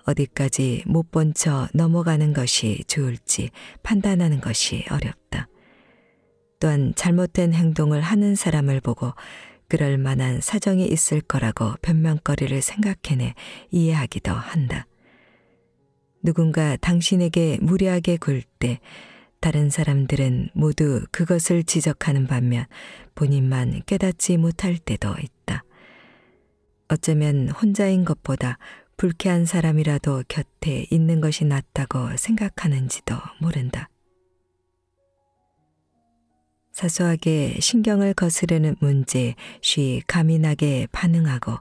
어디까지 못 본 척 넘어가는 것이 좋을지 판단하는 것이 어렵다. 또한 잘못된 행동을 하는 사람을 보고 그럴 만한 사정이 있을 거라고 변명거리를 생각해내 이해하기도 한다. 누군가 당신에게 무례하게 굴 때 다른 사람들은 모두 그것을 지적하는 반면 본인만 깨닫지 못할 때도 있다. 어쩌면 혼자인 것보다 불쾌한 사람이라도 곁에 있는 것이 낫다고 생각하는지도 모른다. 사소하게 신경을 거스르는 문제에 쉬 가민하게 반응하고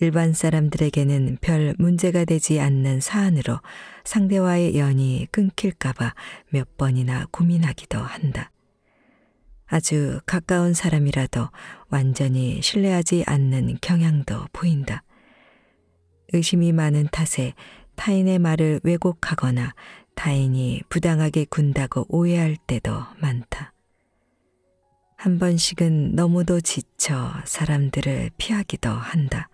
일반 사람들에게는 별 문제가 되지 않는 사안으로 상대와의 연이 끊길까봐 몇 번이나 고민하기도 한다. 아주 가까운 사람이라도 완전히 신뢰하지 않는 경향도 보인다. 의심이 많은 탓에 타인의 말을 왜곡하거나 타인이 부당하게 군다고 오해할 때도 많다. 한 번씩은 너무도 지쳐 사람들을 피하기도 한다.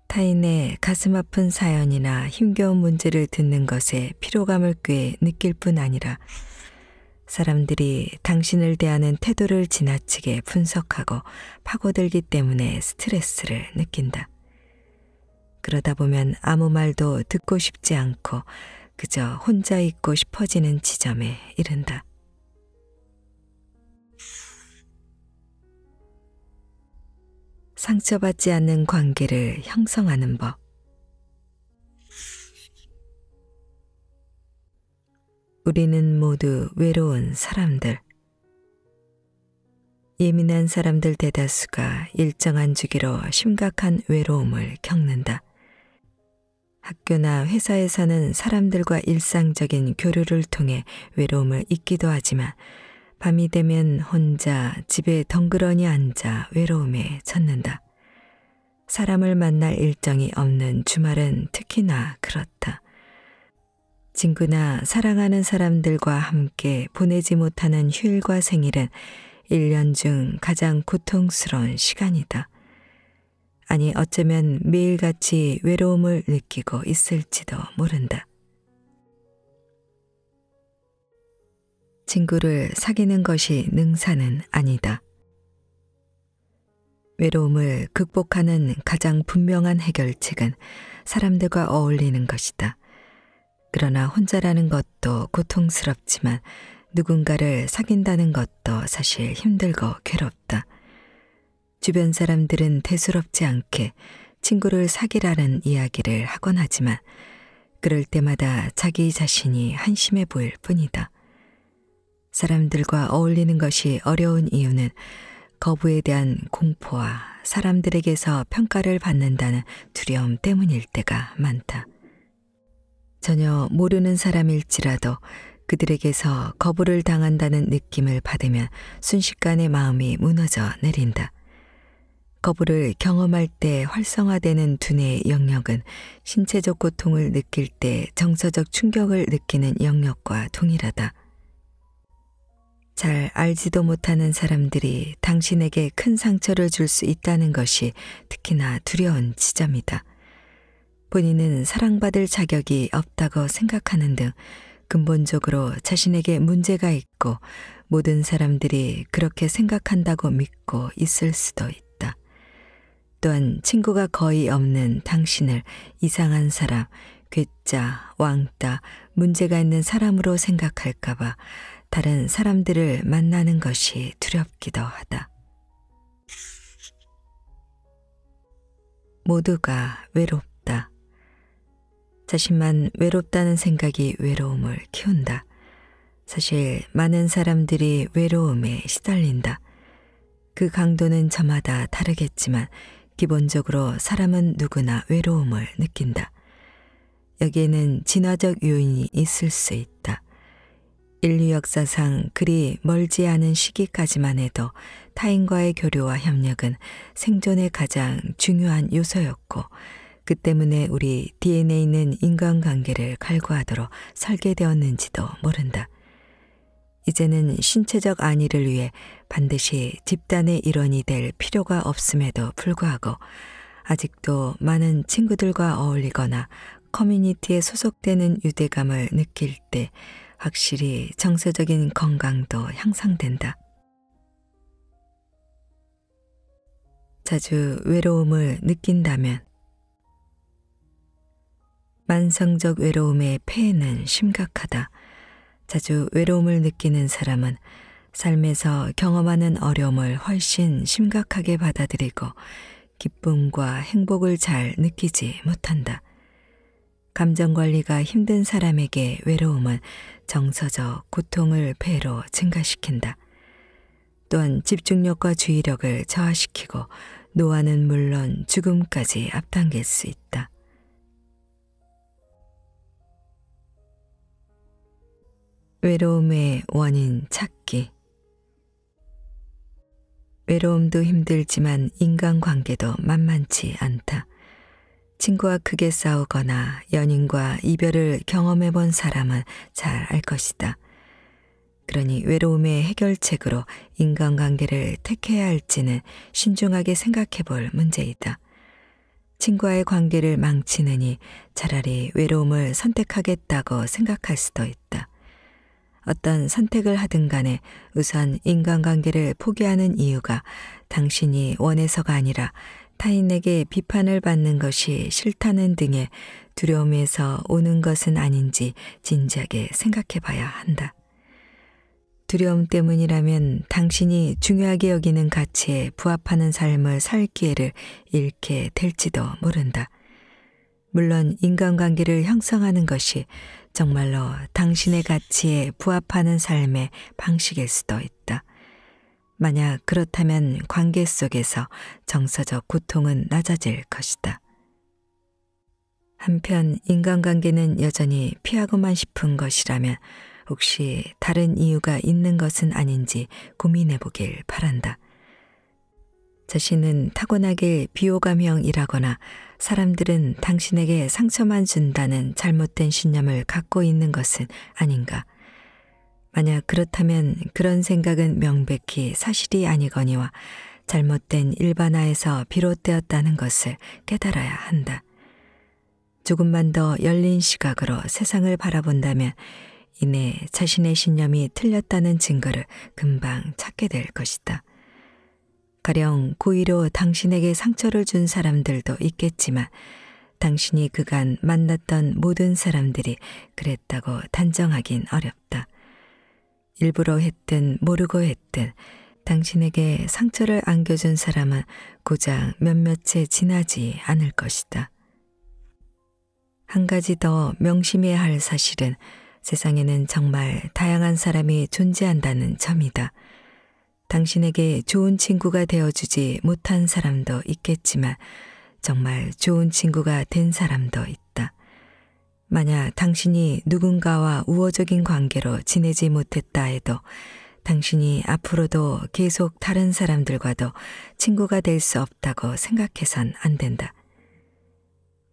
타인의 가슴 아픈 사연이나 힘겨운 문제를 듣는 것에 피로감을 꽤 느낄 뿐 아니라 사람들이 당신을 대하는 태도를 지나치게 분석하고 파고들기 때문에 스트레스를 느낀다. 그러다 보면 아무 말도 듣고 싶지 않고 그저 혼자 있고 싶어지는 지점에 이른다. 상처받지 않는 관계를 형성하는 법. 우리는 모두 외로운 사람들. 예민한 사람들 대다수가 일정한 주기로 심각한 외로움을 겪는다. 학교나 회사에서는 사람들과 일상적인 교류를 통해 외로움을 잊기도 하지만 밤이 되면 혼자 집에 덩그러니 앉아 외로움에 젖는다. 사람을 만날 일정이 없는 주말은 특히나 그렇다. 친구나 사랑하는 사람들과 함께 보내지 못하는 휴일과 생일은 1년 중 가장 고통스러운 시간이다. 아니 어쩌면 매일같이 외로움을 느끼고 있을지도 모른다. 친구를 사귀는 것이 능사는 아니다. 외로움을 극복하는 가장 분명한 해결책은 사람들과 어울리는 것이다. 그러나 혼자라는 것도 고통스럽지만 누군가를 사귄다는 것도 사실 힘들고 괴롭다. 주변 사람들은 대수롭지 않게 친구를 사귀라는 이야기를 하곤 하지만 그럴 때마다 자기 자신이 한심해 보일 뿐이다. 사람들과 어울리는 것이 어려운 이유는 거부에 대한 공포와 사람들에게서 평가를 받는다는 두려움 때문일 때가 많다. 전혀 모르는 사람일지라도 그들에게서 거부를 당한다는 느낌을 받으면 순식간에 마음이 무너져 내린다. 거부를 경험할 때 활성화되는 두뇌의 영역은 신체적 고통을 느낄 때 정서적 충격을 느끼는 영역과 동일하다. 잘 알지도 못하는 사람들이 당신에게 큰 상처를 줄 수 있다는 것이 특히나 두려운 지점이다. 본인은 사랑받을 자격이 없다고 생각하는 등 근본적으로 자신에게 문제가 있고 모든 사람들이 그렇게 생각한다고 믿고 있을 수도 있다. 또한 친구가 거의 없는 당신을 이상한 사람, 괴짜, 왕따, 문제가 있는 사람으로 생각할까봐 다른 사람들을 만나는 것이 두렵기도 하다. 모두가 외롭다. 자신만 외롭다는 생각이 외로움을 키운다. 사실 많은 사람들이 외로움에 시달린다. 그 강도는 저마다 다르겠지만 기본적으로 사람은 누구나 외로움을 느낀다. 여기에는 진화적 요인이 있을 수 있다. 인류 역사상 그리 멀지 않은 시기까지만 해도 타인과의 교류와 협력은 생존의 가장 중요한 요소였고, 그 때문에 우리 DNA는 인간관계를 갈구하도록 설계되었는지도 모른다. 이제는 신체적 안위를 위해 반드시 집단의 일원이 될 필요가 없음에도 불구하고 아직도 많은 친구들과 어울리거나 커뮤니티에 소속되는 유대감을 느낄 때 확실히 정서적인 건강도 향상된다. 자주 외로움을 느낀다면 만성적 외로움의 폐해는 심각하다. 자주 외로움을 느끼는 사람은 삶에서 경험하는 어려움을 훨씬 심각하게 받아들이고 기쁨과 행복을 잘 느끼지 못한다. 감정관리가 힘든 사람에게 외로움은 정서적 고통을 배로 증가시킨다. 또한 집중력과 주의력을 저하시키고 노화는 물론 죽음까지 앞당길 수 있다. 외로움의 원인 찾기. 외로움도 힘들지만 인간관계도 만만치 않다. 친구와 크게 싸우거나 연인과 이별을 경험해 본 사람은 잘 알 것이다. 그러니 외로움의 해결책으로 인간관계를 택해야 할지는 신중하게 생각해 볼 문제이다. 친구와의 관계를 망치느니 차라리 외로움을 선택하겠다고 생각할 수도 있다. 어떤 선택을 하든 간에 우선 인간관계를 포기하는 이유가 당신이 원해서가 아니라 타인에게 비판을 받는 것이 싫다는 등의 두려움에서 오는 것은 아닌지 진지하게 생각해 봐야 한다. 두려움 때문이라면 당신이 중요하게 여기는 가치에 부합하는 삶을 살 기회를 잃게 될지도 모른다. 물론 인간관계를 형성하는 것이 정말로 당신의 가치에 부합하는 삶의 방식일 수도 있다. 만약 그렇다면 관계 속에서 정서적 고통은 낮아질 것이다. 한편 인간관계는 여전히 피하고만 싶은 것이라면 혹시 다른 이유가 있는 것은 아닌지 고민해 보길 바란다. 자신은 타고나게 비호감형이라거나 사람들은 당신에게 상처만 준다는 잘못된 신념을 갖고 있는 것은 아닌가. 만약 그렇다면 그런 생각은 명백히 사실이 아니거니와 잘못된 일반화에서 비롯되었다는 것을 깨달아야 한다. 조금만 더 열린 시각으로 세상을 바라본다면 이내 자신의 신념이 틀렸다는 증거를 금방 찾게 될 것이다. 가령 고의로 당신에게 상처를 준 사람들도 있겠지만 당신이 그간 만났던 모든 사람들이 그랬다고 단정하긴 어렵다. 일부러 했든 모르고 했든 당신에게 상처를 안겨준 사람은 고작 몇몇에 지나지 않을 것이다. 한 가지 더 명심해야 할 사실은 세상에는 정말 다양한 사람이 존재한다는 점이다. 당신에게 좋은 친구가 되어주지 못한 사람도 있겠지만 정말 좋은 친구가 된 사람도 있다. 만약 당신이 누군가와 우호적인 관계로 지내지 못했다 해도 당신이 앞으로도 계속 다른 사람들과도 친구가 될 수 없다고 생각해선 안 된다.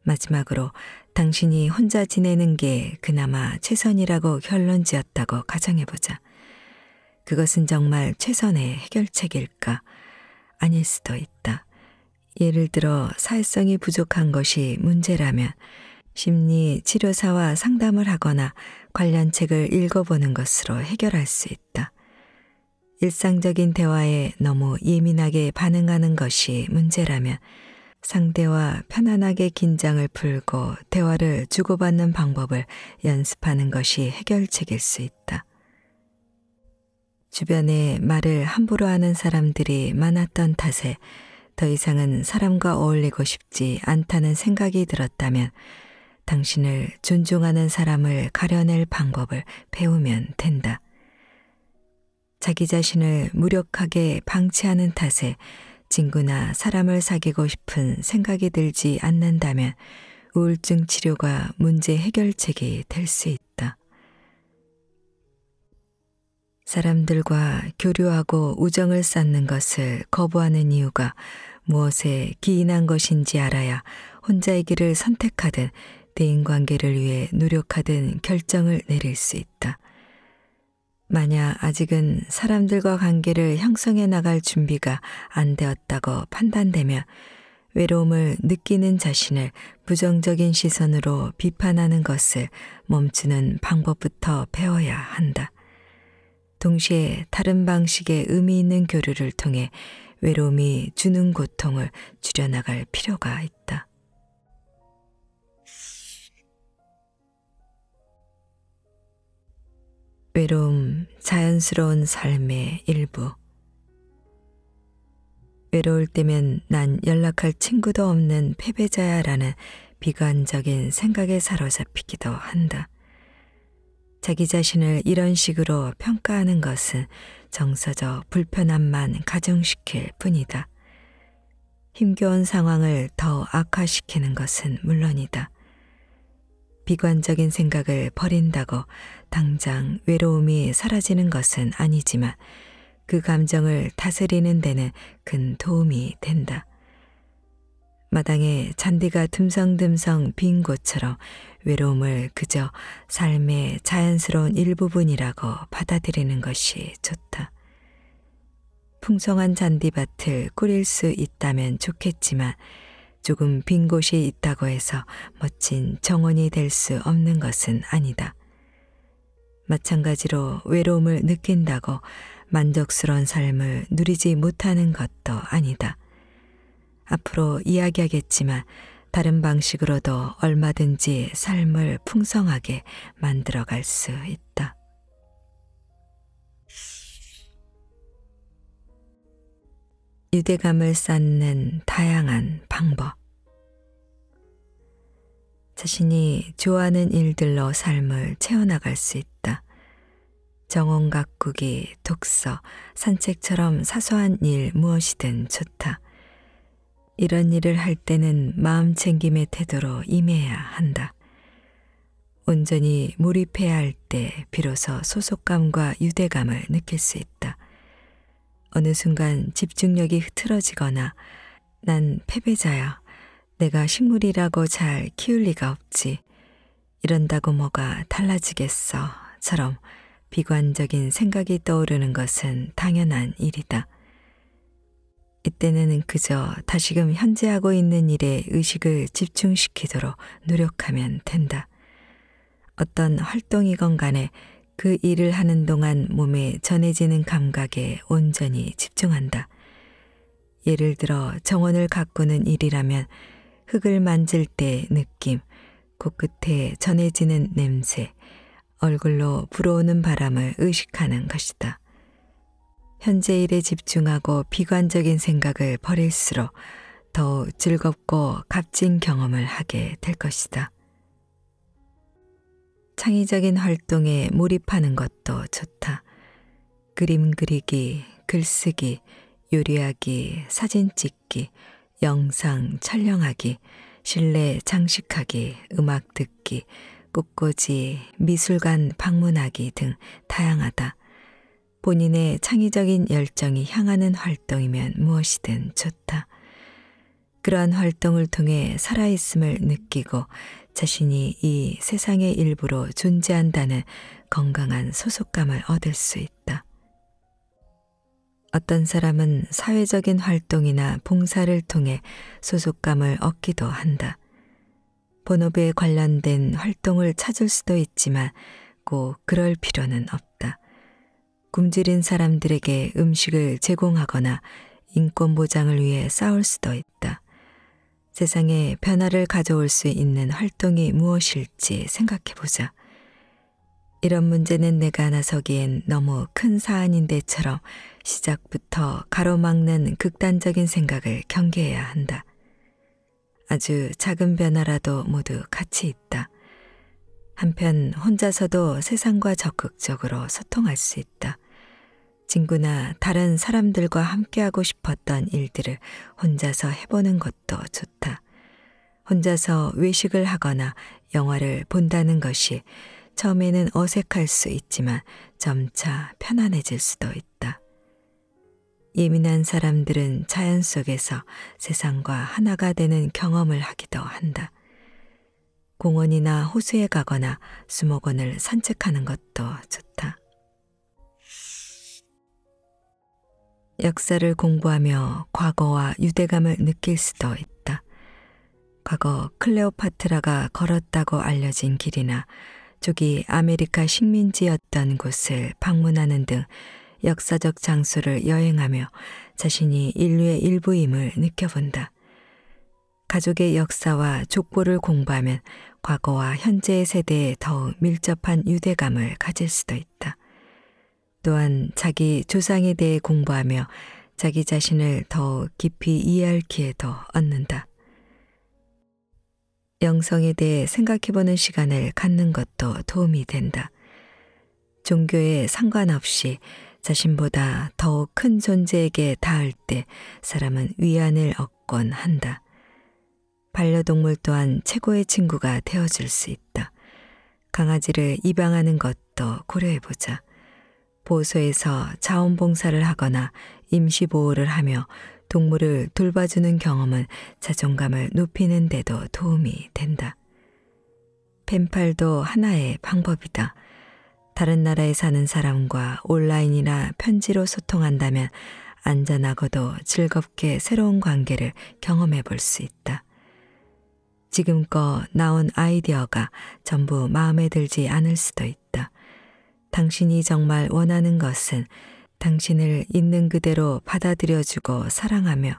마지막으로 당신이 혼자 지내는 게 그나마 최선이라고 결론지었다고 가정해보자. 그것은 정말 최선의 해결책일까? 아닐 수도 있다. 예를 들어 사회성이 부족한 것이 문제라면 심리 치료사와 상담을 하거나 관련 책을 읽어보는 것으로 해결할 수 있다. 일상적인 대화에 너무 예민하게 반응하는 것이 문제라면 상대와 편안하게 긴장을 풀고 대화를 주고받는 방법을 연습하는 것이 해결책일 수 있다. 주변에 말을 함부로 하는 사람들이 많았던 탓에 더 이상은 사람과 어울리고 싶지 않다는 생각이 들었다면 당신을 존중하는 사람을 가려낼 방법을 배우면 된다. 자기 자신을 무력하게 방치하는 탓에 친구나 사람을 사귀고 싶은 생각이 들지 않는다면 우울증 치료가 문제 해결책이 될 수 있다. 사람들과 교류하고 우정을 쌓는 것을 거부하는 이유가 무엇에 기인한 것인지 알아야 혼자의 길을 선택하든 대인관계를 위해 노력하든 결정을 내릴 수 있다. 만약 아직은 사람들과 관계를 형성해 나갈 준비가 안 되었다고 판단되면 외로움을 느끼는 자신을 부정적인 시선으로 비판하는 것을 멈추는 방법부터 배워야 한다. 동시에 다른 방식의 의미 있는 교류를 통해 외로움이 주는 고통을 줄여나갈 필요가 있다. 외로움, 자연스러운 삶의 일부. 외로울 때면 난 연락할 친구도 없는 패배자야 라는 비관적인 생각에 사로잡히기도 한다. 자기 자신을 이런 식으로 평가하는 것은 정서적 불편함만 가중시킬 뿐이다. 힘겨운 상황을 더 악화시키는 것은 물론이다. 비관적인 생각을 버린다고 당장 외로움이 사라지는 것은 아니지만 그 감정을 다스리는 데는 큰 도움이 된다. 마당에 잔디가 듬성듬성 빈 곳처럼 외로움을 그저 삶의 자연스러운 일부분이라고 받아들이는 것이 좋다. 풍성한 잔디밭을 꾸릴 수 있다면 좋겠지만 조금 빈 곳이 있다고 해서 멋진 정원이 될 수 없는 것은 아니다. 마찬가지로 외로움을 느낀다고 만족스러운 삶을 누리지 못하는 것도 아니다. 앞으로 이야기하겠지만 다른 방식으로도 얼마든지 삶을 풍성하게 만들어갈 수 있다. 유대감을 쌓는 다양한 방법. 자신이 좋아하는 일들로 삶을 채워나갈 수 있다. 정원 가꾸기, 독서, 산책처럼 사소한 일 무엇이든 좋다. 이런 일을 할 때는 마음 챙김의 태도로 임해야 한다. 온전히 몰입해야 할 때 비로소 소속감과 유대감을 느낄 수 있다. 어느 순간 집중력이 흐트러지거나 난 패배자야. 내가 식물이라고 잘 키울 리가 없지. 이런다고 뭐가 달라지겠어. 처럼 비관적인 생각이 떠오르는 것은 당연한 일이다. 이때는 그저 다시금 현재 하고 있는 일에 의식을 집중시키도록 노력하면 된다. 어떤 활동이건 간에 그 일을 하는 동안 몸에 전해지는 감각에 온전히 집중한다. 예를 들어 정원을 가꾸는 일이라면 흙을 만질 때 느낌, 코끝에 전해지는 냄새, 얼굴로 불어오는 바람을 의식하는 것이다. 현재 일에 집중하고 비관적인 생각을 버릴수록 더욱 즐겁고 값진 경험을 하게 될 것이다. 창의적인 활동에 몰입하는 것도 좋다. 그림 그리기, 글쓰기, 요리하기, 사진 찍기, 영상 촬영하기, 실내 장식하기, 음악 듣기, 꽃꽂이, 미술관 방문하기 등 다양하다. 본인의 창의적인 열정이 향하는 활동이면 무엇이든 좋다. 그러한 활동을 통해 살아있음을 느끼고 자신이 이 세상의 일부로 존재한다는 건강한 소속감을 얻을 수 있다. 어떤 사람은 사회적인 활동이나 봉사를 통해 소속감을 얻기도 한다. 본업에 관련된 활동을 찾을 수도 있지만 꼭 그럴 필요는 없다. 굶주린 사람들에게 음식을 제공하거나 인권 보장을 위해 싸울 수도 있다. 세상에 변화를 가져올 수 있는 활동이 무엇일지 생각해 보자. 이런 문제는 내가 나서기엔 너무 큰 사안인데처럼 시작부터 가로막는 극단적인 생각을 경계해야 한다. 아주 작은 변화라도 모두 가치 있다. 한편 혼자서도 세상과 적극적으로 소통할 수 있다. 친구나 다른 사람들과 함께하고 싶었던 일들을 혼자서 해보는 것도 좋다. 혼자서 외식을 하거나 영화를 본다는 것이 처음에는 어색할 수 있지만 점차 편안해질 수도 있다. 예민한 사람들은 자연 속에서 세상과 하나가 되는 경험을 하기도 한다. 공원이나 호수에 가거나 수목원을 산책하는 것도 좋다. 역사를 공부하며 과거와 유대감을 느낄 수도 있다. 과거 클레오파트라가 걸었다고 알려진 길이나 조기 아메리카 식민지였던 곳을 방문하는 등 역사적 장소를 여행하며 자신이 인류의 일부임을 느껴본다. 가족의 역사와 족보를 공부하면 과거와 현재의 세대에 더욱 밀접한 유대감을 가질 수도 있다. 또한 자기 조상에 대해 공부하며 자기 자신을 더욱 깊이 이해할 기회도 얻는다. 영성에 대해 생각해보는 시간을 갖는 것도 도움이 된다. 종교에 상관없이 자신보다 더욱 큰 존재에게 닿을 때 사람은 위안을 얻곤 한다. 반려동물 또한 최고의 친구가 되어줄 수 있다. 강아지를 입양하는 것도 고려해보자. 보호소에서 자원봉사를 하거나 임시보호를 하며 동물을 돌봐주는 경험은 자존감을 높이는 데도 도움이 된다. 펜팔도 하나의 방법이다. 다른 나라에 사는 사람과 온라인이나 편지로 소통한다면 안전하고도 즐겁게 새로운 관계를 경험해 볼 수 있다. 지금껏 나온 아이디어가 전부 마음에 들지 않을 수도 있다. 당신이 정말 원하는 것은 당신을 있는 그대로 받아들여주고 사랑하며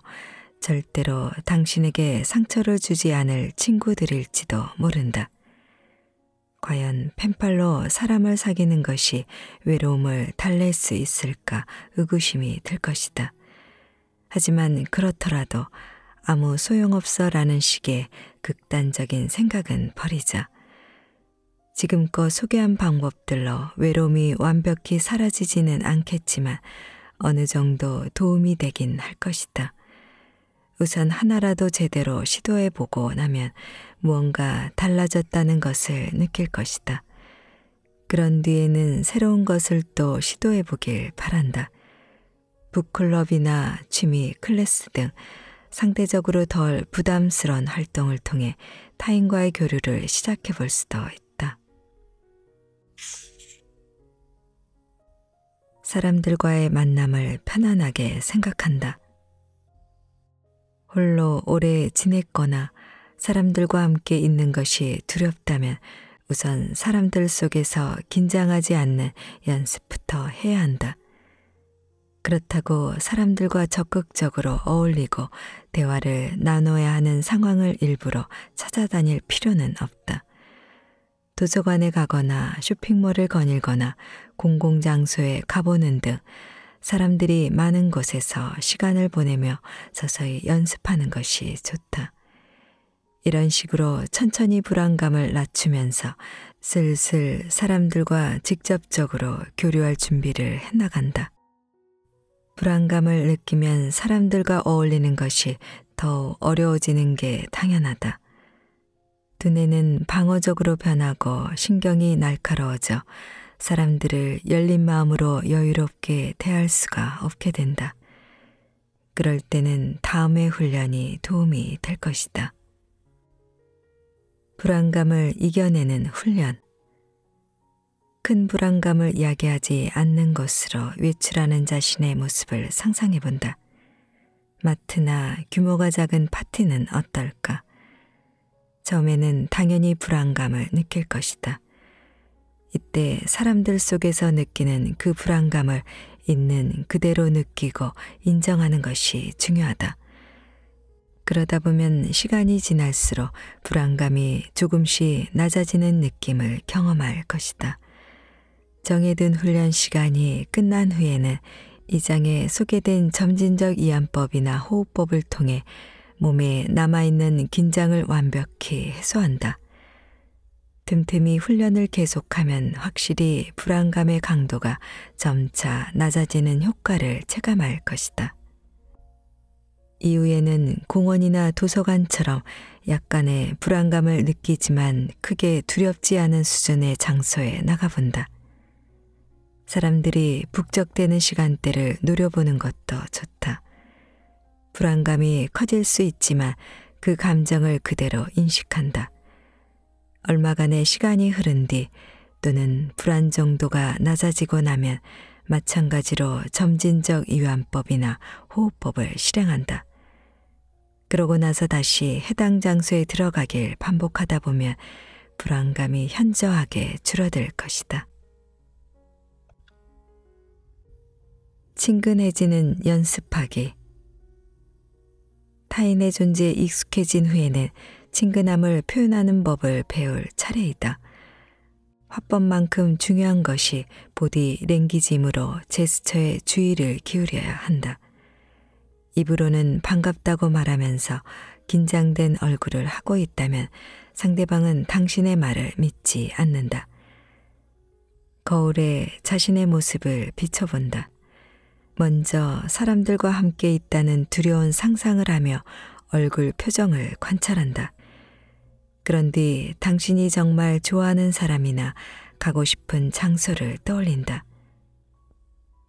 절대로 당신에게 상처를 주지 않을 친구들일지도 모른다. 과연 펜팔로 사람을 사귀는 것이 외로움을 달랠 수 있을까 의구심이 들 것이다. 하지만 그렇더라도 아무 소용없어라는 식의 극단적인 생각은 버리자. 지금껏 소개한 방법들로 외로움이 완벽히 사라지지는 않겠지만 어느 정도 도움이 되긴 할 것이다. 우선 하나라도 제대로 시도해보고 나면 무언가 달라졌다는 것을 느낄 것이다. 그런 뒤에는 새로운 것을 또 시도해보길 바란다. 북클럽이나 취미 클래스 등 상대적으로 덜 부담스러운 활동을 통해 타인과의 교류를 시작해볼 수도 있다. 사람들과의 만남을 편안하게 생각한다. 홀로 오래 지냈거나 사람들과 함께 있는 것이 두렵다면 우선 사람들 속에서 긴장하지 않는 연습부터 해야 한다. 그렇다고 사람들과 적극적으로 어울리고 대화를 나눠야 하는 상황을 일부러 찾아다닐 필요는 없다. 도서관에 가거나 쇼핑몰을 거닐거나 공공장소에 가보는 등 사람들이 많은 곳에서 시간을 보내며 서서히 연습하는 것이 좋다. 이런 식으로 천천히 불안감을 낮추면서 슬슬 사람들과 직접적으로 교류할 준비를 해나간다. 불안감을 느끼면 사람들과 어울리는 것이 더 어려워지는 게 당연하다. 두뇌는 방어적으로 변하고 신경이 날카로워져 사람들을 열린 마음으로 여유롭게 대할 수가 없게 된다. 그럴 때는 다음의 훈련이 도움이 될 것이다. 불안감을 이겨내는 훈련. 큰 불안감을 야기하지 않는 곳으로 외출하는 자신의 모습을 상상해 본다. 마트나 규모가 작은 파티는 어떨까? 처음에는 당연히 불안감을 느낄 것이다. 이때 사람들 속에서 느끼는 그 불안감을 있는 그대로 느끼고 인정하는 것이 중요하다. 그러다 보면 시간이 지날수록 불안감이 조금씩 낮아지는 느낌을 경험할 것이다. 정해둔 훈련 시간이 끝난 후에는 이 장에 소개된 점진적 이완법이나 호흡법을 통해 몸에 남아있는 긴장을 완벽히 해소한다. 틈틈이 훈련을 계속하면 확실히 불안감의 강도가 점차 낮아지는 효과를 체감할 것이다. 이후에는 공원이나 도서관처럼 약간의 불안감을 느끼지만 크게 두렵지 않은 수준의 장소에 나가본다. 사람들이 북적대는 시간대를 노려보는 것도 좋다. 불안감이 커질 수 있지만 그 감정을 그대로 인식한다. 얼마간의 시간이 흐른 뒤 또는 불안 정도가 낮아지고 나면 마찬가지로 점진적 이완법이나 호흡법을 실행한다. 그러고 나서 다시 해당 장소에 들어가길 반복하다 보면 불안감이 현저하게 줄어들 것이다. 친근해지는 연습하기. 타인의 존재에 익숙해진 후에는 친근함을 표현하는 법을 배울 차례이다. 화법만큼 중요한 것이 보디 랭귀지이므로 제스처에 주의를 기울여야 한다. 입으로는 반갑다고 말하면서 긴장된 얼굴을 하고 있다면 상대방은 당신의 말을 믿지 않는다. 거울에 자신의 모습을 비춰본다. 먼저 사람들과 함께 있다는 두려운 상상을 하며 얼굴 표정을 관찰한다. 그런 뒤 당신이 정말 좋아하는 사람이나 가고 싶은 장소를 떠올린다.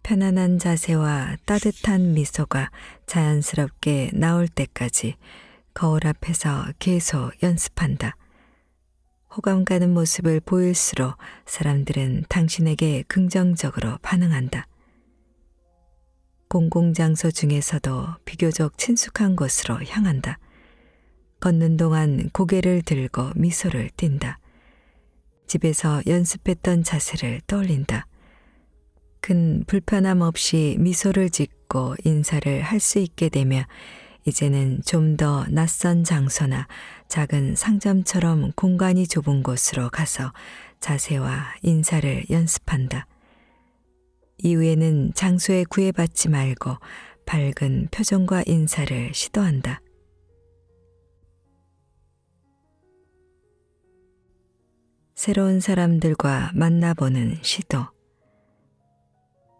편안한 자세와 따뜻한 미소가 자연스럽게 나올 때까지 거울 앞에서 계속 연습한다. 호감 가는 모습을 보일수록 사람들은 당신에게 긍정적으로 반응한다. 공공장소 중에서도 비교적 친숙한 곳으로 향한다. 걷는 동안 고개를 들고 미소를 띈다. 집에서 연습했던 자세를 떠올린다. 큰 불편함 없이 미소를 짓고 인사를 할 수 있게 되며 이제는 좀 더 낯선 장소나 작은 상점처럼 공간이 좁은 곳으로 가서 자세와 인사를 연습한다. 이후에는 장소에 구애받지 말고 밝은 표정과 인사를 시도한다. 새로운 사람들과 만나보는 시도.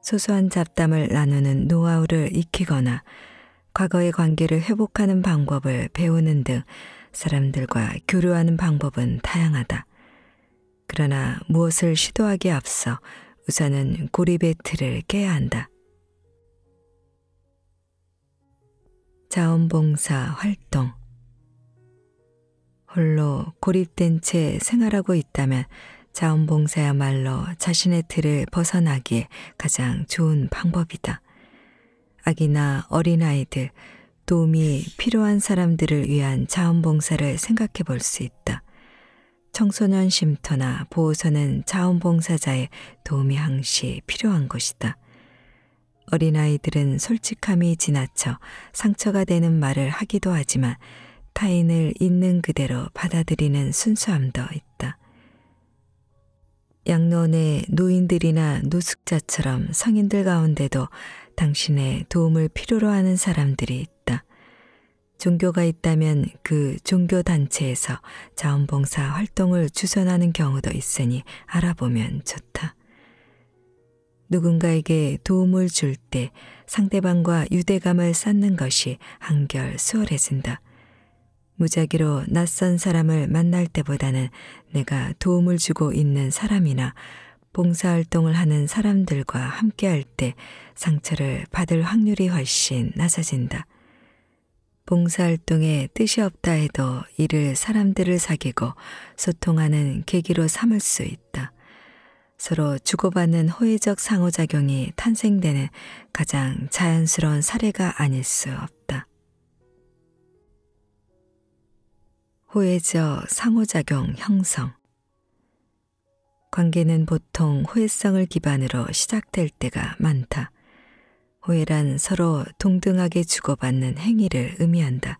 소소한 잡담을 나누는 노하우를 익히거나 과거의 관계를 회복하는 방법을 배우는 등 사람들과 교류하는 방법은 다양하다. 그러나 무엇을 시도하기에 앞서 우선은 고립의 틀을 깨야 한다. 자원봉사 활동. 홀로 고립된 채 생활하고 있다면 자원봉사야말로 자신의 틀을 벗어나기에 가장 좋은 방법이다. 아기나 어린아이들, 도움이 필요한 사람들을 위한 자원봉사를 생각해 볼 수 있다. 청소년 쉼터나 보호소는 자원봉사자의 도움이 항시 필요한 곳이다. 어린아이들은 솔직함이 지나쳐 상처가 되는 말을 하기도 하지만 타인을 있는 그대로 받아들이는 순수함도 있다. 양로원의 노인들이나 노숙자처럼 성인들 가운데도 당신의 도움을 필요로 하는 사람들이 있다. 종교가 있다면 그 종교단체에서 자원봉사 활동을 주선하는 경우도 있으니 알아보면 좋다. 누군가에게 도움을 줄 때 상대방과 유대감을 쌓는 것이 한결 수월해진다. 무작위로 낯선 사람을 만날 때보다는 내가 도움을 주고 있는 사람이나 봉사활동을 하는 사람들과 함께할 때 상처를 받을 확률이 훨씬 낮아진다. 봉사활동에 뜻이 없다 해도 이를 사람들을 사귀고 소통하는 계기로 삼을 수 있다. 서로 주고받는 호혜적 상호작용이 탄생되는 가장 자연스러운 사례가 아닐 수 없다. 호혜적 상호작용 형성. 관계는 보통 호혜성을 기반으로 시작될 때가 많다. 호혜란 서로 동등하게 주고받는 행위를 의미한다.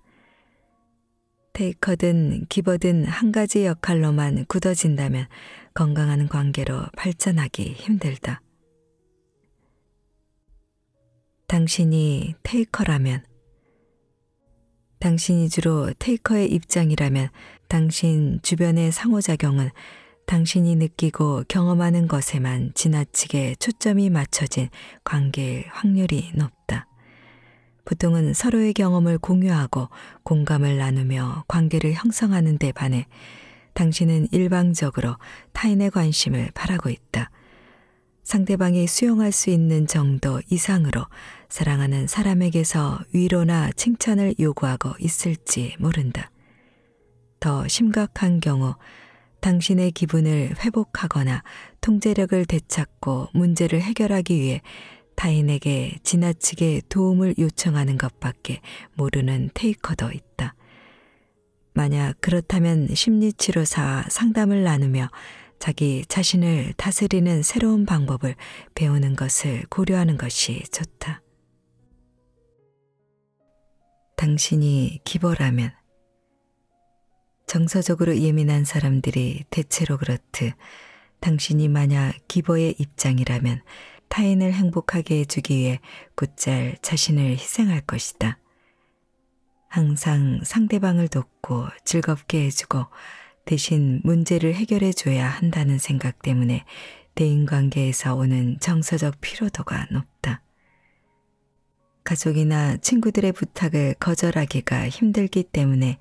테이커든 기버든 한 가지 역할로만 굳어진다면 건강한 관계로 발전하기 힘들다. 당신이 테이커라면, 당신이 주로 테이커의 입장이라면 당신 주변의 상호작용은 당신이 느끼고 경험하는 것에만 지나치게 초점이 맞춰진 관계일 확률이 높다. 보통은 서로의 경험을 공유하고 공감을 나누며 관계를 형성하는 데 반해 당신은 일방적으로 타인의 관심을 바라고 있다. 상대방이 수용할 수 있는 정도 이상으로 사랑하는 사람에게서 위로나 칭찬을 요구하고 있을지 모른다. 더 심각한 경우 당신의 기분을 회복하거나 통제력을 되찾고 문제를 해결하기 위해 타인에게 지나치게 도움을 요청하는 것밖에 모르는 테이커도 있다. 만약 그렇다면 심리치료사와 상담을 나누며 자기 자신을 다스리는 새로운 방법을 배우는 것을 고려하는 것이 좋다. 당신이 기버라면, 정서적으로 예민한 사람들이 대체로 그렇듯 당신이 만약 기버의 입장이라면 타인을 행복하게 해주기 위해 곧잘 자신을 희생할 것이다. 항상 상대방을 돕고 즐겁게 해주고 대신 문제를 해결해 줘야 한다는 생각 때문에 대인관계에서 오는 정서적 피로도가 높다. 가족이나 친구들의 부탁을 거절하기가 힘들기 때문에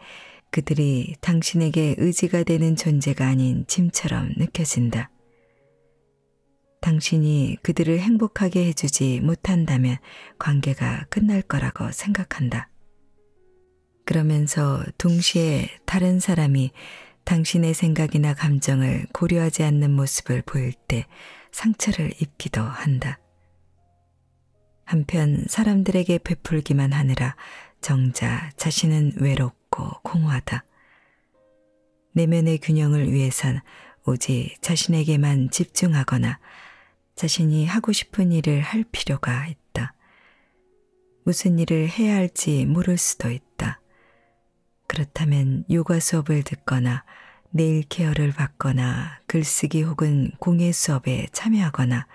그들이 당신에게 의지가 되는 존재가 아닌 짐처럼 느껴진다. 당신이 그들을 행복하게 해주지 못한다면 관계가 끝날 거라고 생각한다. 그러면서 동시에 다른 사람이 당신의 생각이나 감정을 고려하지 않는 모습을 보일 때 상처를 입기도 한다. 한편 사람들에게 베풀기만 하느라 정작 자신은 외롭고 공허하다. 내면의 균형을 위해선 오직 자신에게만 집중하거나 자신이 하고 싶은 일을 할 필요가 있다. 무슨 일을 해야 할지 모를 수도 있다. 그렇다면 요가 수업을 듣거나 네일 케어를 받거나 글쓰기 혹은 공예 수업에 참여하거나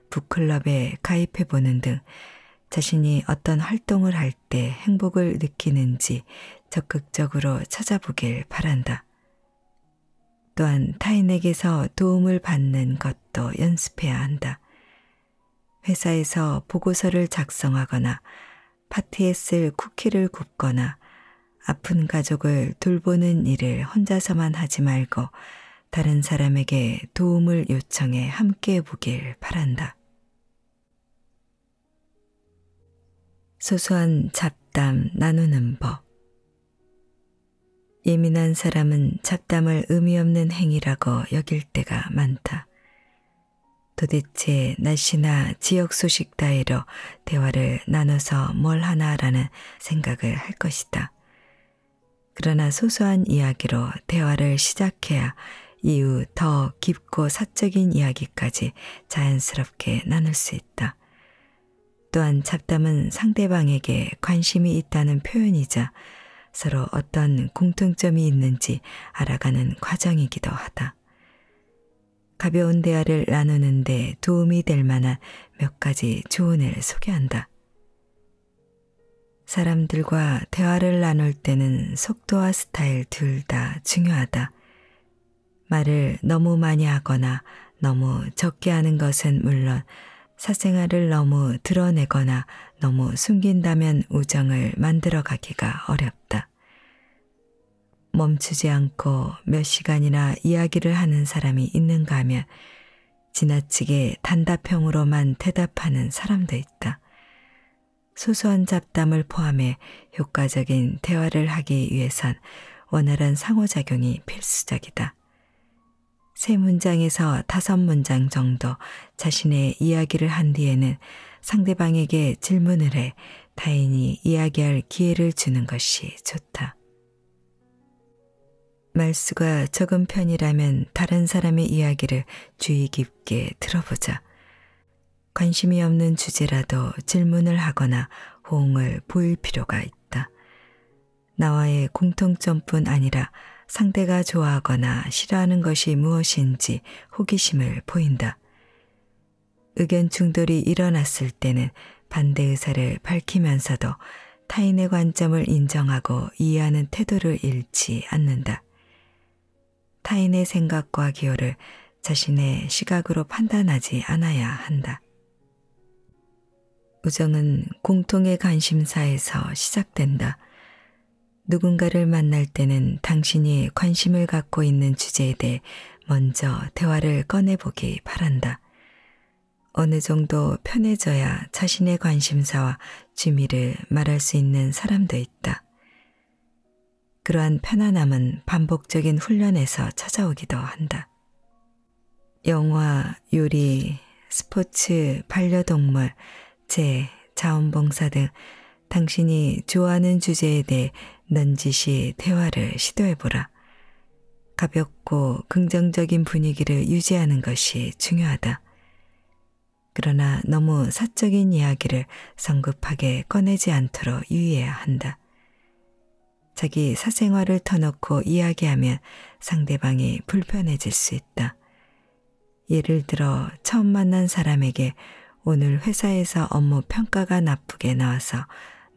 북클럽에 가입해보는 등 자신이 어떤 활동을 할 때 행복을 느끼는지 적극적으로 찾아보길 바란다. 또한 타인에게서 도움을 받는 것도 연습해야 한다. 회사에서 보고서를 작성하거나 파티에 쓸 쿠키를 굽거나 아픈 가족을 돌보는 일을 혼자서만 하지 말고 다른 사람에게 도움을 요청해 함께 해보길 바란다. 소소한 잡담 나누는 법. 예민한 사람은 잡담을 의미 없는 행위라고 여길 때가 많다. 도대체 날씨나 지역 소식 따위로 대화를 나눠서 뭘 하나라는 생각을 할 것이다. 그러나 소소한 이야기로 대화를 시작해야 이후 더 깊고 사적인 이야기까지 자연스럽게 나눌 수 있다. 또한 잡담은 상대방에게 관심이 있다는 표현이자 서로 어떤 공통점이 있는지 알아가는 과정이기도 하다. 가벼운 대화를 나누는데 도움이 될 만한 몇 가지 조언을 소개한다. 사람들과 대화를 나눌 때는 속도와 스타일 둘 다 중요하다. 말을 너무 많이 하거나 너무 적게 하는 것은 물론 사생활을 너무 드러내거나 너무 숨긴다면 우정을 만들어가기가 어렵다. 멈추지 않고 몇 시간이나 이야기를 하는 사람이 있는가 하면 지나치게 단답형으로만 대답하는 사람도 있다. 소소한 잡담을 포함해 효과적인 대화를 하기 위해선 원활한 상호작용이 필수적이다. 3문장에서 5문장 정도 자신의 이야기를 한 뒤에는 상대방에게 질문을 해 타인이 이야기할 기회를 주는 것이 좋다. 말수가 적은 편이라면 다른 사람의 이야기를 주의 깊게 들어보자. 관심이 없는 주제라도 질문을 하거나 호응을 보일 필요가 있다. 나와의 공통점뿐 아니라 상대가 좋아하거나 싫어하는 것이 무엇인지 호기심을 보인다. 의견 충돌이 일어났을 때는 반대 의사를 밝히면서도 타인의 관점을 인정하고 이해하는 태도를 잃지 않는다. 타인의 생각과 기호를 자신의 시각으로 판단하지 않아야 한다. 우정은 공통의 관심사에서 시작된다. 누군가를 만날 때는 당신이 관심을 갖고 있는 주제에 대해 먼저 대화를 꺼내보기 바란다. 어느 정도 편해져야 자신의 관심사와 취미를 말할 수 있는 사람도 있다. 그러한 편안함은 반복적인 훈련에서 찾아오기도 한다. 영화, 요리, 스포츠, 반려동물, 재, 자원봉사 등 당신이 좋아하는 주제에 대해 넌지시 대화를 시도해보라. 가볍고 긍정적인 분위기를 유지하는 것이 중요하다. 그러나 너무 사적인 이야기를 성급하게 꺼내지 않도록 유의해야 한다. 자기 사생활을 터놓고 이야기하면 상대방이 불편해질 수 있다. 예를 들어 처음 만난 사람에게 오늘 회사에서 업무 평가가 나쁘게 나와서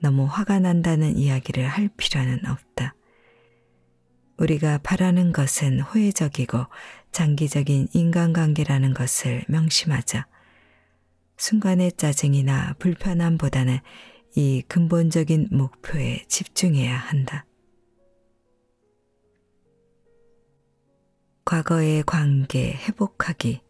너무 화가 난다는 이야기를 할 필요는 없다. 우리가 바라는 것은 호혜적이고 장기적인 인간관계라는 것을 명심하자. 순간의 짜증이나 불편함보다는 이 근본적인 목표에 집중해야 한다. 과거의 관계 회복하기.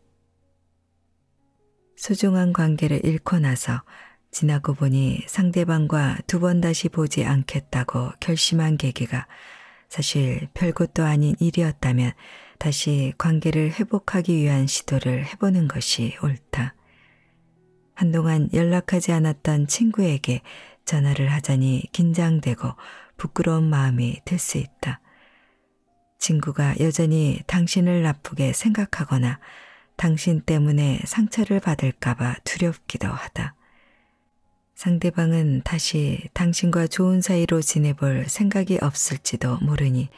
소중한 관계를 잃고 나서 지나고 보니 상대방과 두 번 다시 보지 않겠다고 결심한 계기가 사실 별것도 아닌 일이었다면 다시 관계를 회복하기 위한 시도를 해보는 것이 옳다. 한동안 연락하지 않았던 친구에게 전화를 하자니 긴장되고 부끄러운 마음이 들 수 있다. 친구가 여전히 당신을 나쁘게 생각하거나 당신 때문에 상처를 받을까봐 두렵기도 하다. 상대방은 다시 당신과 좋은 사이로 지내볼 생각이 없을지도 모르니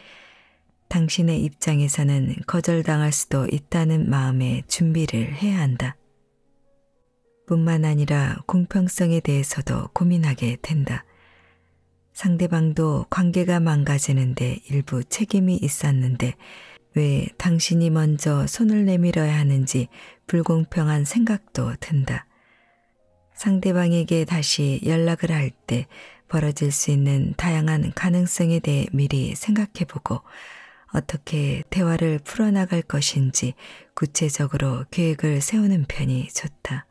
당신의 입장에서는 거절당할 수도 있다는 마음의 준비를 해야 한다. 뿐만 아니라 공평성에 대해서도 고민하게 된다. 상대방도 관계가 망가지는데 일부 책임이 있었는데 왜 당신이 먼저 손을 내밀어야 하는지 불공평한 생각도 든다. 상대방에게 다시 연락을 할 때 벌어질 수 있는 다양한 가능성에 대해 미리 생각해보고 어떻게 대화를 풀어나갈 것인지 구체적으로 계획을 세우는 편이 좋다.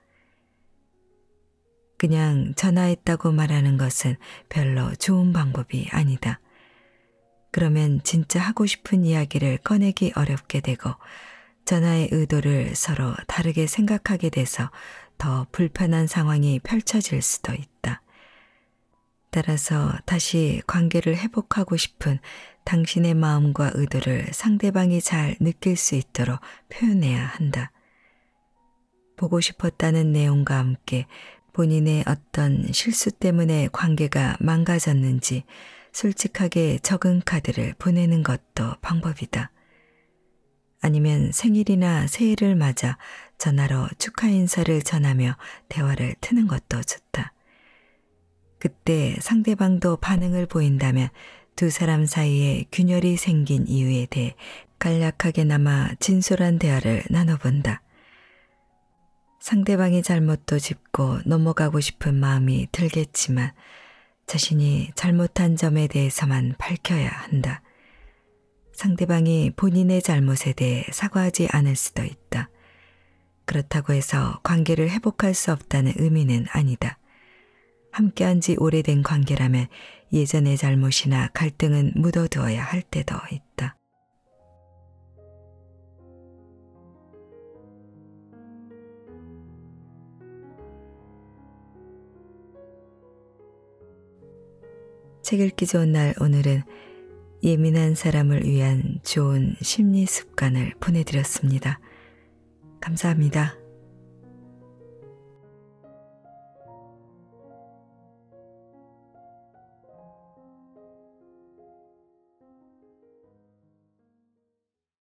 그냥 전화했다고 말하는 것은 별로 좋은 방법이 아니다. 그러면 진짜 하고 싶은 이야기를 꺼내기 어렵게 되고 전화의 의도를 서로 다르게 생각하게 돼서 더 불편한 상황이 펼쳐질 수도 있다. 따라서 다시 관계를 회복하고 싶은 당신의 마음과 의도를 상대방이 잘 느낄 수 있도록 표현해야 한다. 보고 싶었다는 내용과 함께 본인의 어떤 실수 때문에 관계가 망가졌는지 솔직하게 적은 카드를 보내는 것도 방법이다. 아니면 생일이나 새해를 맞아 전화로 축하 인사를 전하며 대화를 트는 것도 좋다. 그때 상대방도 반응을 보인다면 두 사람 사이에 균열이 생긴 이유에 대해 간략하게나마 진솔한 대화를 나눠본다. 상대방의 잘못도 짚고 넘어가고 싶은 마음이 들겠지만 자신이 잘못한 점에 대해서만 밝혀야 한다. 상대방이 본인의 잘못에 대해 사과하지 않을 수도 있다. 그렇다고 해서 관계를 회복할 수 없다는 의미는 아니다. 함께한 지 오래된 관계라면 예전의 잘못이나 갈등은 묻어두어야 할 때도 있다. 책 읽기 좋은 날 오늘은 예민한 사람을 위한 좋은 심리 습관을 보내드렸습니다. 감사합니다.